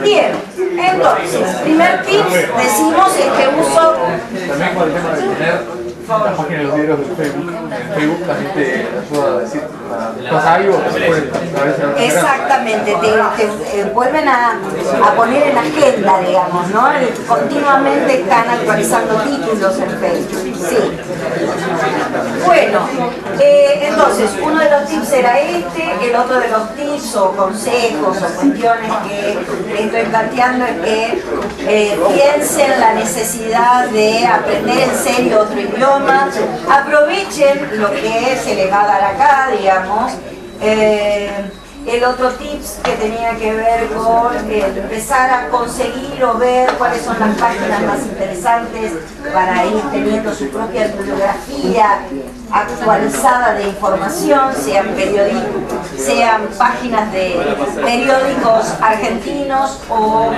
Bien, entonces, primer tips, decimos, es que uso... También con el tema de tener la página de los diarios de Facebook. En Facebook la gente ayuda a decir, pasa algo, que se puede atravesar. Exactamente, te vuelven a poner en agenda, digamos, ¿no? Continuamente están actualizando títulos en Facebook, sí. Bueno, entonces, uno de los tips era el otro de los tips o consejos o cuestiones que estoy planteando es que piensen la necesidad de aprender en serio otro idioma, aprovechen lo que se les va a dar acá, digamos. El otro tips que tenía que ver con empezar a conseguir o ver cuáles son las páginas más interesantes para ir teniendo su propia bibliografía actualizada de información, sean páginas de periódicos argentinos o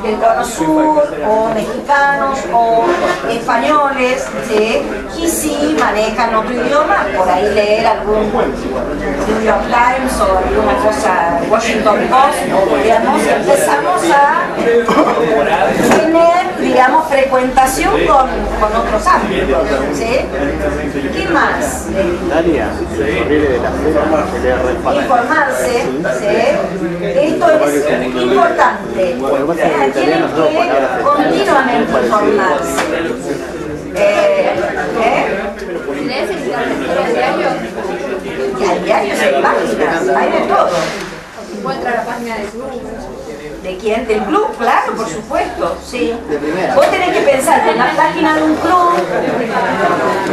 del Cono Sur, o mexicanos, o españoles, ¿sí? Y si manejan otro idioma, por ahí leer algún New York Times o alguna cosa, Washington Post, digamos, empezamos a tener, digamos, frecuentación con otros ámbitos, ¿sí? ¿Qué más? Dalia, viene de la cena, que le re Informarse, ¿sí? Esto es importante. Tienen que continuamente informarse. Si lees el diario, Y hay diarios, hay páginas, hay de todo. encuentra la página de club. ¿De quién? ¿Del club? Claro, por supuesto, sí. Vos tenés que pensar que en la página de un club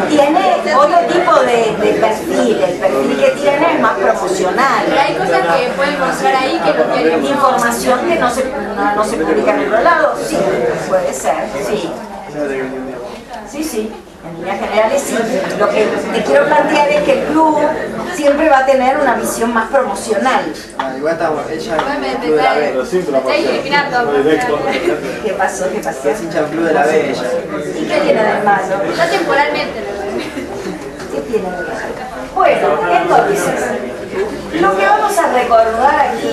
tiene otro tipo de perfil. El perfil que tiene es más promocional. Pero hay cosas que pueden mostrar ahí que no quieren Información que no se publica en otro lado, sí, puede ser, sí. Sí. En líneas generales sí. Lo que te quiero plantear es que el club siempre va a tener una visión más promocional. Igual estamos, ella Me es club de la B. está discriminando. ¿Qué pasó? ¿Qué pasó? Es hincha del club de la B ella. ¿Y qué tiene de malo? Ya temporalmente lo ¿Qué tiene de malo? Bueno, entonces, lo que vamos a recordar aquí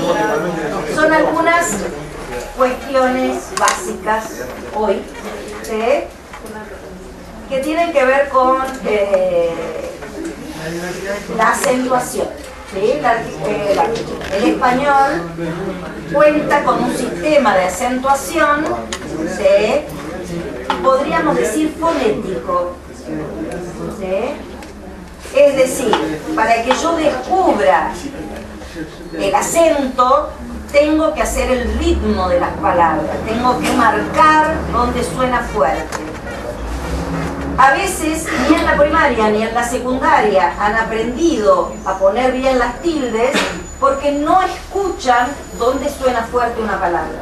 son algunas cuestiones básicas hoy, ¿sí? Que tienen que ver con la acentuación. ¿Sí? El español cuenta con un sistema de acentuación, ¿sí? Podríamos decir fonético, ¿sí? Es decir, para que yo descubra el acento, tengo que hacer el ritmo de las palabras, tengo que marcar donde suena fuerte. A veces ni en la primaria ni en la secundaria han aprendido a poner bien las tildes porque no escuchan dónde suena fuerte una palabra.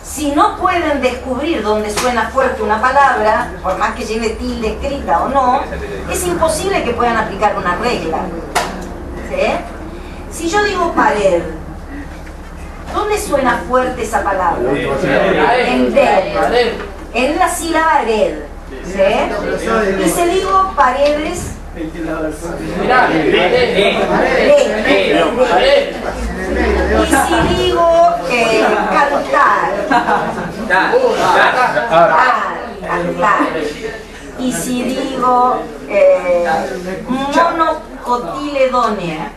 Si no pueden descubrir dónde suena fuerte una palabra, por más que lleve tilde escrita o no, es imposible que puedan aplicar una regla. ¿Sí? Si yo digo pared, ¿dónde suena fuerte esa palabra? En D, en la sílaba red. ¿Sí? Y si digo paredes, y si digo cantar, y si digo monocotiledonia,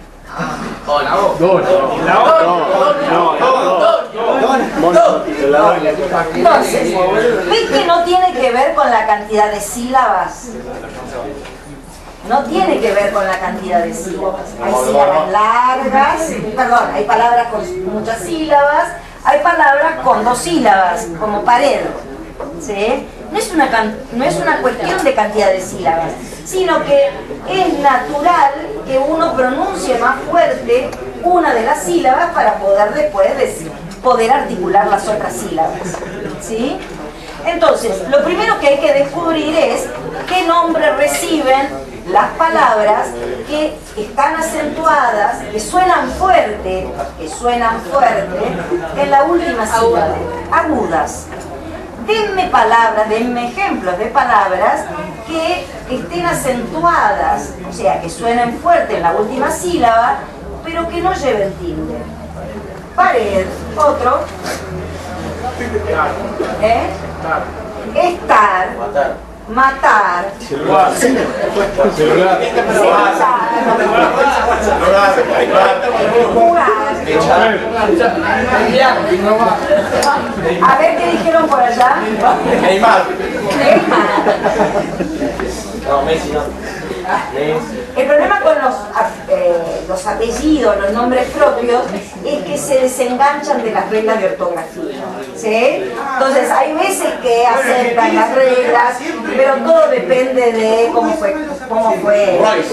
entonces, ¿ves que no tiene que ver con la cantidad de sílabas? No tiene que ver con la cantidad de sílabas. Hay sílabas largas, perdón, hay palabras con muchas sílabas, hay palabras con 2 sílabas, como pared. ¿Sí? No es una cuestión de cantidad de sílabas, sino que es natural que uno pronuncie más fuerte una de las sílabas para poder después poder articular las otras sílabas. ¿Sí? Entonces, lo primero que hay que descubrir es qué nombre reciben las palabras que están acentuadas, que suenan fuerte en la última sílaba, agudas. Denme palabras, denme ejemplos de palabras que estén acentuadas, o sea, que suenen fuerte en la última sílaba, pero que no lleven tilde. Pared, otro. Estar, matar, jugar. A ver qué dijeron por allá. Neymar. No, Messi no. El problema con los apellidos, los nombres propios, es que se desenganchan de las reglas de ortografía. ¿Sí? Entonces hay veces que aceptan las reglas, pero todo depende de cómo fue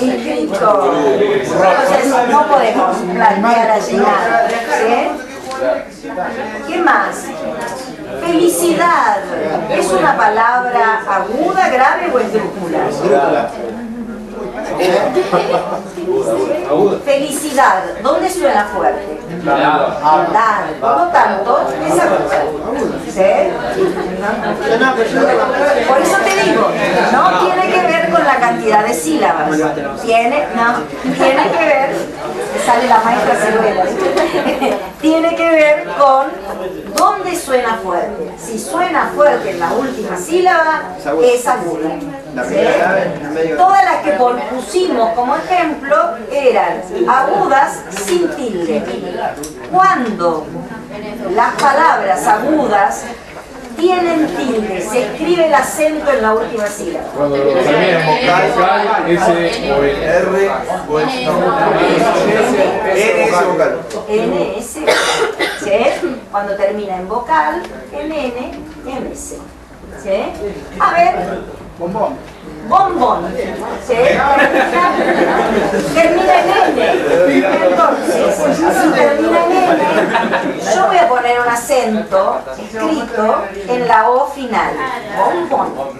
inscrito. Entonces no podemos plantear allí nada. ¿Sí? ¿Qué más? Felicidad. ¿Es una palabra aguda, grave o esdrújula? Felicidad, ¿dónde suena fuerte? Dar, por lo tanto, es aguda. ¿Sí? Por eso te digo, no tiene que ver con la cantidad de sílabas. Tiene que ver, sale la maestra Ciruela, tiene que ver con dónde suena fuerte. Si suena fuerte en la última sílaba, es aguda. ¿Sí? Todas las que pusimos como ejemplo eran agudas sin tilde. Cuando las palabras agudas tienen tilde, se escribe el acento en la última sílaba. Cuando termina en vocal, S o R o NS vocal. NS, ¿sí? Cuando termina en vocal, NN, MS. ¿Sí? A ver. Bombón. ¿Sí? Termina en N. Entonces, si termina en N, yo voy a poner un acento escrito en la O final. Bombón.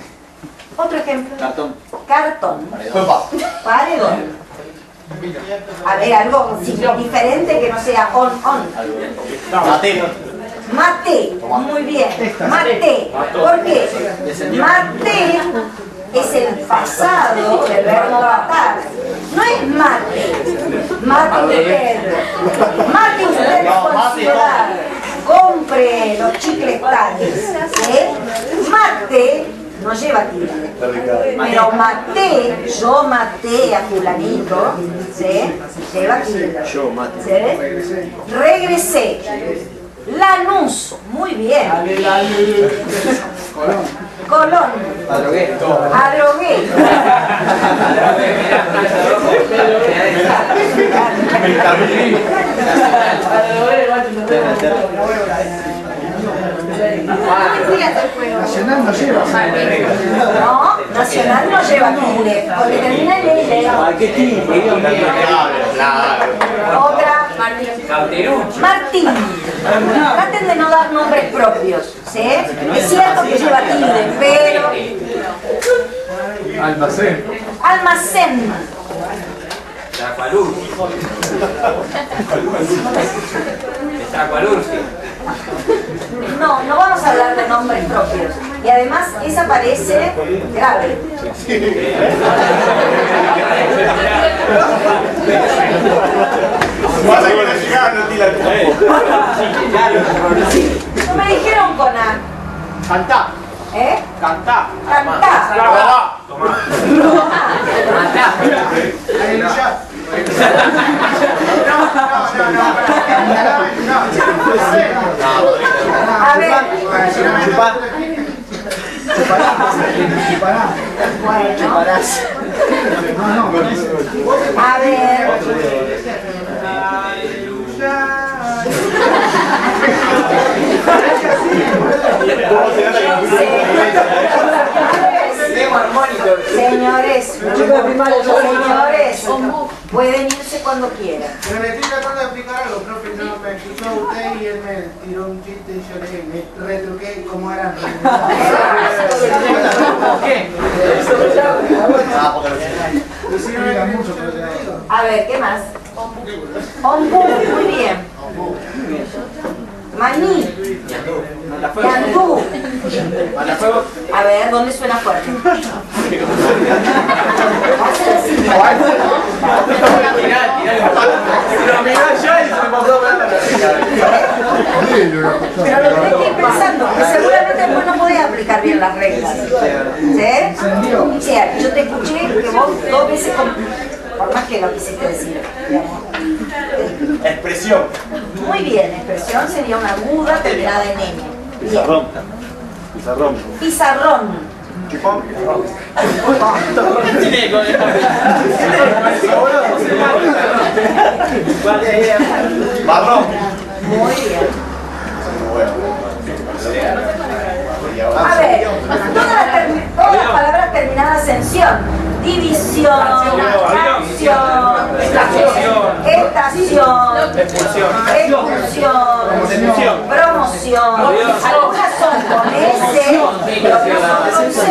Otro ejemplo. Cartón. Cartón. Paredón. A ver, algo diferente que no sea on. Mate, muy bien. Mate. ¿Por qué? Mate es el pasado del verbo matar. No es mate. Mate usted. Mate usted con ciudad. Compre los chicles tales. Mate no lleva tilde. Pero maté, yo maté a fulanito, ¿sí? Lleva tilde. ¿Sí? Regresé. Lanús, muy bien. Colón. Adrogué. Nacional no lleva. No, Nacional no lleva tilde, porque termina en L. Otra. Martín. Traten de no dar nombres propios, ¿sí? Es cierto que lleva tilde, pero... Almacén. Almacén. No vamos a hablar de nombres propios. Y además, esa parece grave. No me dijeron con A. Cantá. Cantá. A ver. A ver. Señores, pueden irse cuando quieran. Pero le estoy tratando de explicar algo, profe, no me escuchó usted y él me tiró un chiste y yo le retruqué como eran. A ver, ¿qué más? Ombú, muy bien. Maní. Yandú. A ver, ¿dónde suena fuerte? Pero lo tenés que ir pensando, porque seguramente después no podés aplicar bien las reglas. ¿Sí? Sí, yo te escuché que vos 2 veces, por más que lo quisiste decir, digamos. Expresión. Muy bien, expresión sería una aguda terminada en N. Pizarrón. Pizarrón. Pizarrón. Marrón. Muy bien. A ver, todas las palabras terminadas en ción. División, acción, estación, expulsión, promoción. Algunas son con S, otras son con C.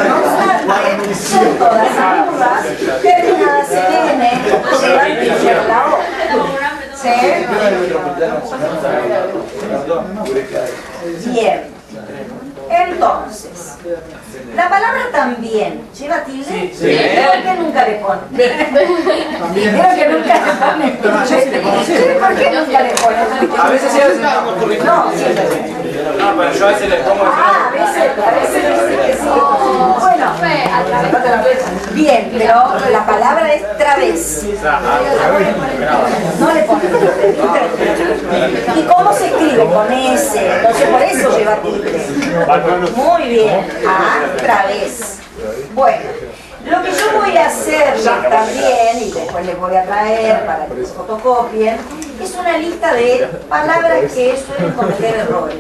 No obstante, son todas agudas terminadas en N, llevan la O. ¿Sí? Bien. Entonces, la palabra también lleva tilde. Sí. Creo que nunca le pone. Creo que nunca le pone. ¿Por qué nunca le pone? A veces sí, a veces no. No, siempre. No, pero yo a veces le pongo. A veces dice que sí. Bueno, bien, pero la palabra es través. No le pone tilde. ¿Y cómo se escribe? Con S. Entonces por eso lleva tilde. Muy bien, través. Bueno, lo que yo voy a hacer también, y después les voy a traer para que se fotocopien, es una lista de palabras que suelen cometer errores.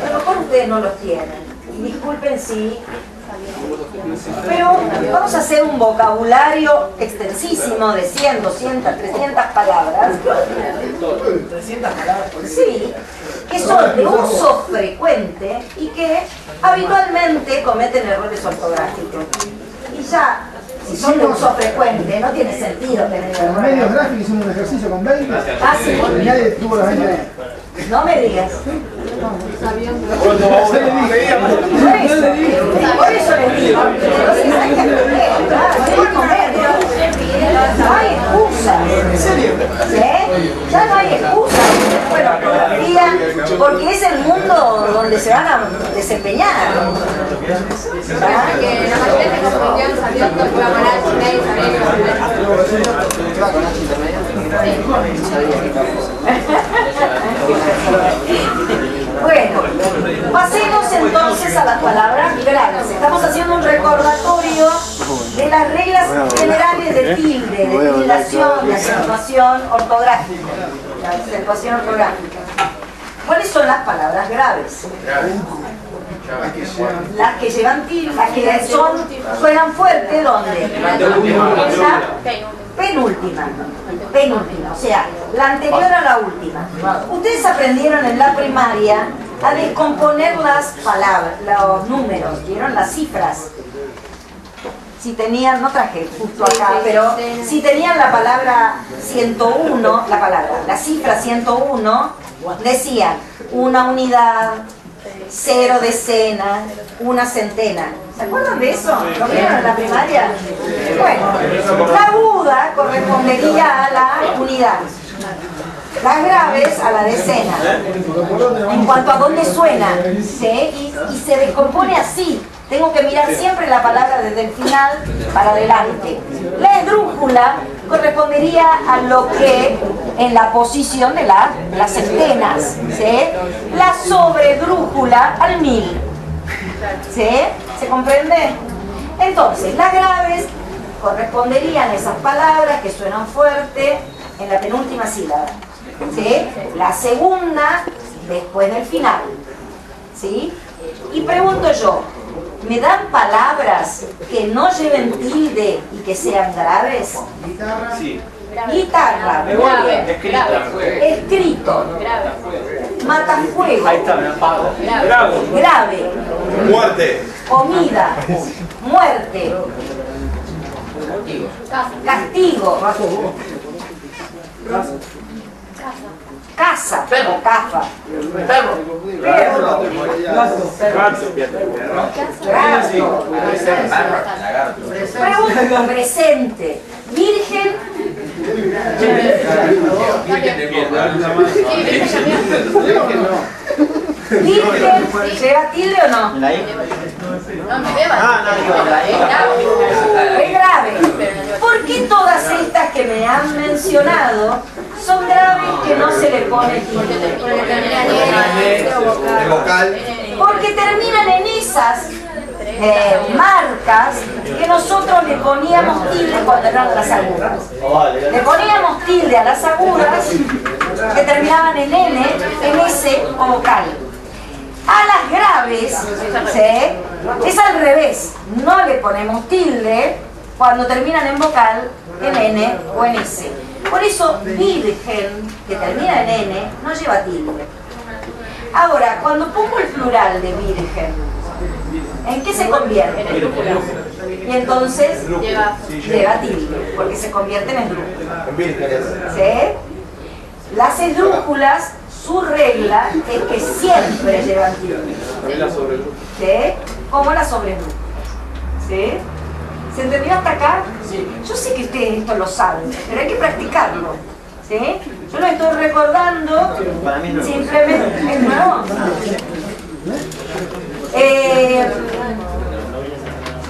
A lo mejor ustedes no los tienen. Y disculpen si... Pero vamos a hacer un vocabulario extensísimo de 100, 200, 300 palabras. 300 palabras. Sí. que son de uso frecuente y que habitualmente cometen errores ortográficos. Y ya, si son de uso frecuente, no tiene sentido tener En los medios errores. gráficos hicimos un ejercicio con Baby Ah, sí. y nadie tuvo la mente. No me digas. Por eso les digo. Entonces hay que aprender, claro, hay que comer. No hay excusas. ¿Sí? Ya no hay excusas. Bueno, todavía, porque es el mundo donde se van a desempeñar. ¿Ah? Que la mayoría de comunicaciones abiertos programarán sin nadie Bueno, pasemos entonces a las palabras graves. Estamos haciendo un recordatorio de las reglas generales de tilde, de tildación, de acentuación ortográfica. La acentuación ortográfica. ¿Cuáles son las palabras graves? Las que llevan tilde, las que suenan fuerte, ¿dónde? En la penúltima, o sea, la anterior a la última. Ustedes aprendieron en la primaria a descomponer las palabras, los números, ¿vieron? Las cifras. Si tenían, no traje justo acá, pero si tenían la palabra 101, la cifra 101, decían una unidad, 0 decenas, una centena. ¿Se acuerdan de eso? ¿Lo vieron en la primaria? Bueno, la aguda correspondería a la unidad. Las graves a la decena. En cuanto a dónde suena, ¿sí? Y se descompone así. Tengo que mirar siempre la palabra desde el final para adelante. La esdrújula correspondería a lo que en la posición de las centenas, ¿sí? La sobredrújula al 1000. ¿Sí? ¿Se comprende? Entonces, las graves corresponderían a esas palabras que suenan fuerte en la penúltima sílaba. ¿Sí? La segunda después del final. ¿Sí? Y pregunto yo, ¿me dan palabras que no lleven tilde y que sean graves? Sí. Guitarra, muy bien. Escrito. Matafuego. Ahí está, me apago. Grave. Muerte. Comida. Muerte. Castigo. Casa. O cafa. Perro. Pregunta, presente. Virgen. Virgen, ¿lleva tilde o no? Es grave. ¿Por qué todas estas que me han mencionado son graves que no se le pone tilde? Porque terminan en esas marcas que nosotros le poníamos tilde cuando eran las agudas. Le poníamos tilde a las agudas que terminaban en N, en S o vocal. A las graves, ¿sí? Es al revés, no le ponemos tilde cuando terminan en vocal, en N o en S. Por eso virgen, que termina en N, no lleva tilde. Ahora, cuando pongo el plural de virgen, ¿en qué se convierte? Y entonces lleva tilde, porque se convierten en esdrújulas. ¿Sí? Las esdrújulas, su regla es que siempre llevan tilde. ¿Sí? Como las sobredrújulas. ¿Sí? ¿Se entendió hasta acá? Yo sé que ustedes esto lo saben, pero hay que practicarlo. ¿Sí? Yo lo estoy recordando, simplemente es nuevo.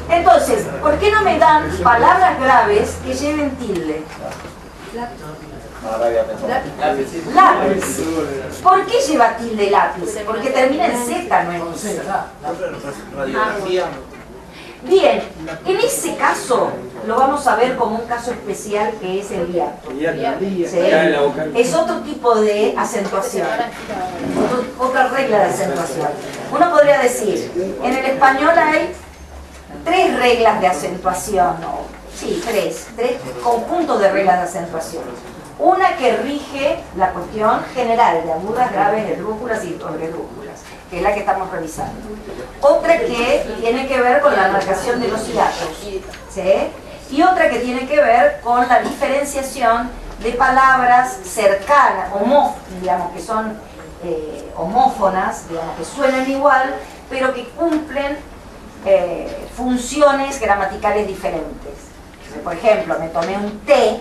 Entonces, ¿por qué no me dan palabras graves que lleven tilde? Lápiz. ¿Por qué lleva tilde lápiz? Porque termina en Z, no en Z. Bien, en ese caso lo vamos a ver como un caso especial que es el hiato. ¿Sí? Es otro tipo de acentuación, otra regla de acentuación. Uno podría decir, en el español hay 3 reglas de acentuación, sí, tres conjuntos de reglas de acentuación. Una que rige la cuestión general de agudas, graves, esdrújulas y sobredrújulas, que es la que estamos revisando. Otra que tiene que ver con la marcación de los hiatos, ¿sí? Y otra que tiene que ver con la diferenciación de palabras cercanas, digamos, que son homófonas, digamos, que suenan igual, pero que cumplen funciones gramaticales diferentes. Por ejemplo, me tomé un té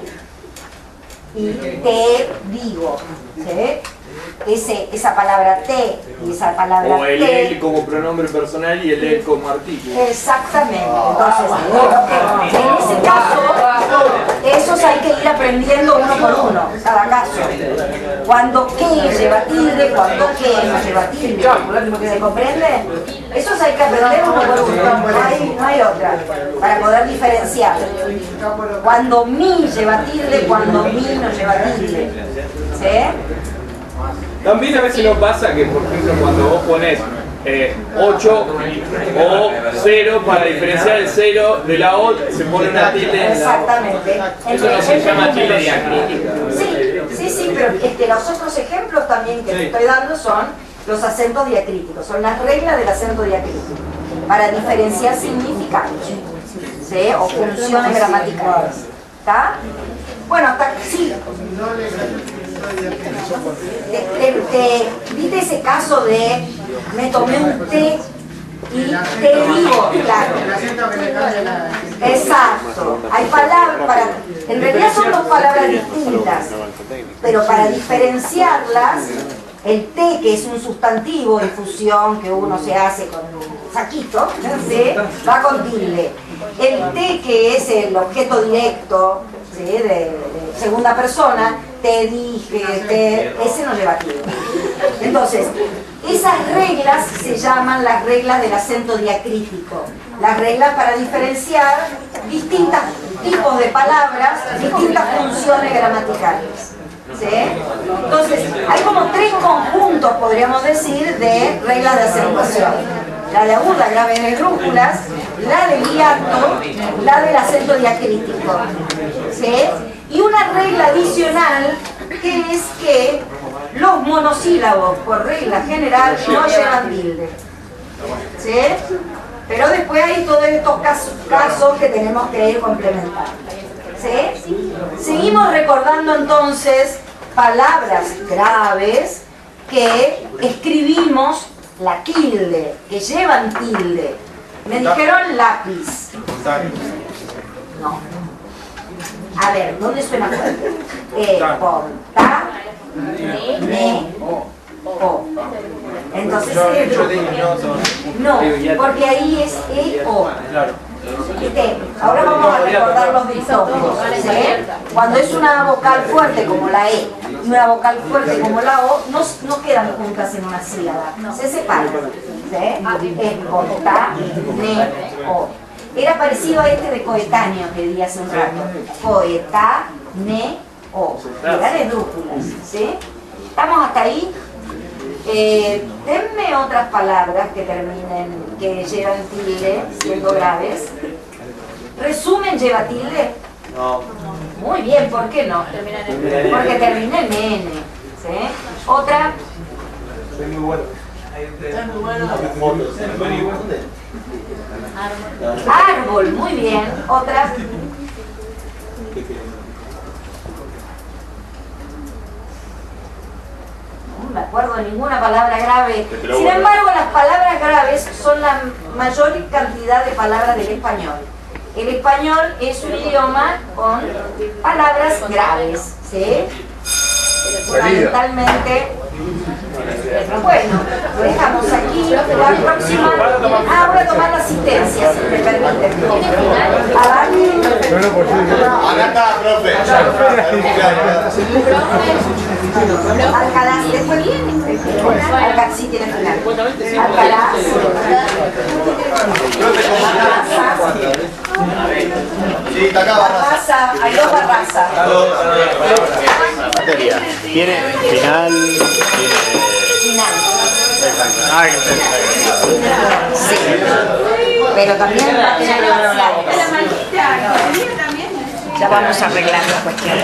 y te digo, ¿sí? Esa palabra te y esa palabra o el te, él como pronombre personal y el él como artículo. exactamente. Entonces, en ese caso, esos hay que ir aprendiendo uno por uno, cada caso. Cuando que lleva tilde, cuando que no lleva tilde. ¿Se comprende? Esos hay que aprender uno por uno, no hay otra, para poder diferenciar. Cuando mi lleva tilde, cuando mi no lleva tilde. ¿Sí? También a veces nos pasa que, por ejemplo, cuando vos pones 8 o 0, para diferenciar el 0 de la O, se pone una tilde. Exactamente. Eso no se llama tilde diacrítica. Sí, pero los otros ejemplos también que te estoy dando son los acentos diacríticos, son las reglas del acento diacrítico, para diferenciar significados, ¿sí? O funciones gramaticales. ¿Está? Bueno, hasta sí. ¿Viste ese caso de me tomé un té y te digo? Claro. Exacto. Hay palabras, en realidad son dos palabras distintas, pero para diferenciarlas, el té, que es un sustantivo en fusión que uno se hace con un saquito, ¿sí? Va con tilde. El té, que es el objeto directo, ¿sí? de segunda persona, te dije, ese no lleva tilde. Entonces, esas reglas se llaman las reglas del acento diacrítico. Las reglas para diferenciar distintos tipos de palabras, distintas funciones gramaticales. ¿Sí? Entonces, hay como tres conjuntos, podríamos decir, de reglas de acentuación. La de aguda, grave, esdrújulas, la del hiato, la del acento diacrítico. ¿Sí? Y una regla adicional, que es que los monosílabos, por regla general, no llevan tilde. ¿Sí? Pero después hay todos estos casos que tenemos que ir complementando. ¿Sí? Seguimos recordando entonces palabras graves que escribimos la tilde, que llevan tilde. Me dijeron lápiz. No. A ver, ¿dónde suena fuerte? Con ta, ne, o. Entonces, no, porque ahí es e, o. Ahora vamos a recordar los ditópicos, ¿sí? Cuando es una vocal fuerte como la E y una vocal fuerte como la O, no quedan juntas en una sílaba, se separan, ¿sí? Es con ta, ne, o. Era parecido a este de coetáneo que di hace un rato. Coetá, ne, o. Eran esdrújulas, ¿sí? ¿Estamos hasta ahí? Denme otras palabras que terminen, que llevan tilde, siendo graves. ¿Resumen lleva tilde? No. Muy bien, ¿por qué no? Porque termina en N. ¿Sí? ¿Otra? Soy muy bueno. Árbol, muy bien. ¿Otra? No me acuerdo de ninguna palabra grave. Sin embargo, las palabras graves son la mayor cantidad de palabras del español. El español es un idioma con palabras graves, ¿sí? Fundamentalmente. Bueno, lo dejamos aquí. La próxima. Voy a tomar la asistencia, si me permiten. Acá está, profe. Alcaraz, después Alcaraz sí tiene final. Alcaraz. Sí, está acá, Barraza, hay dos Barraza. Materia. Tiene final. Final. Exacto. Sí. Pero también va a tener parciales. Ya vamos a arreglar la cuestión.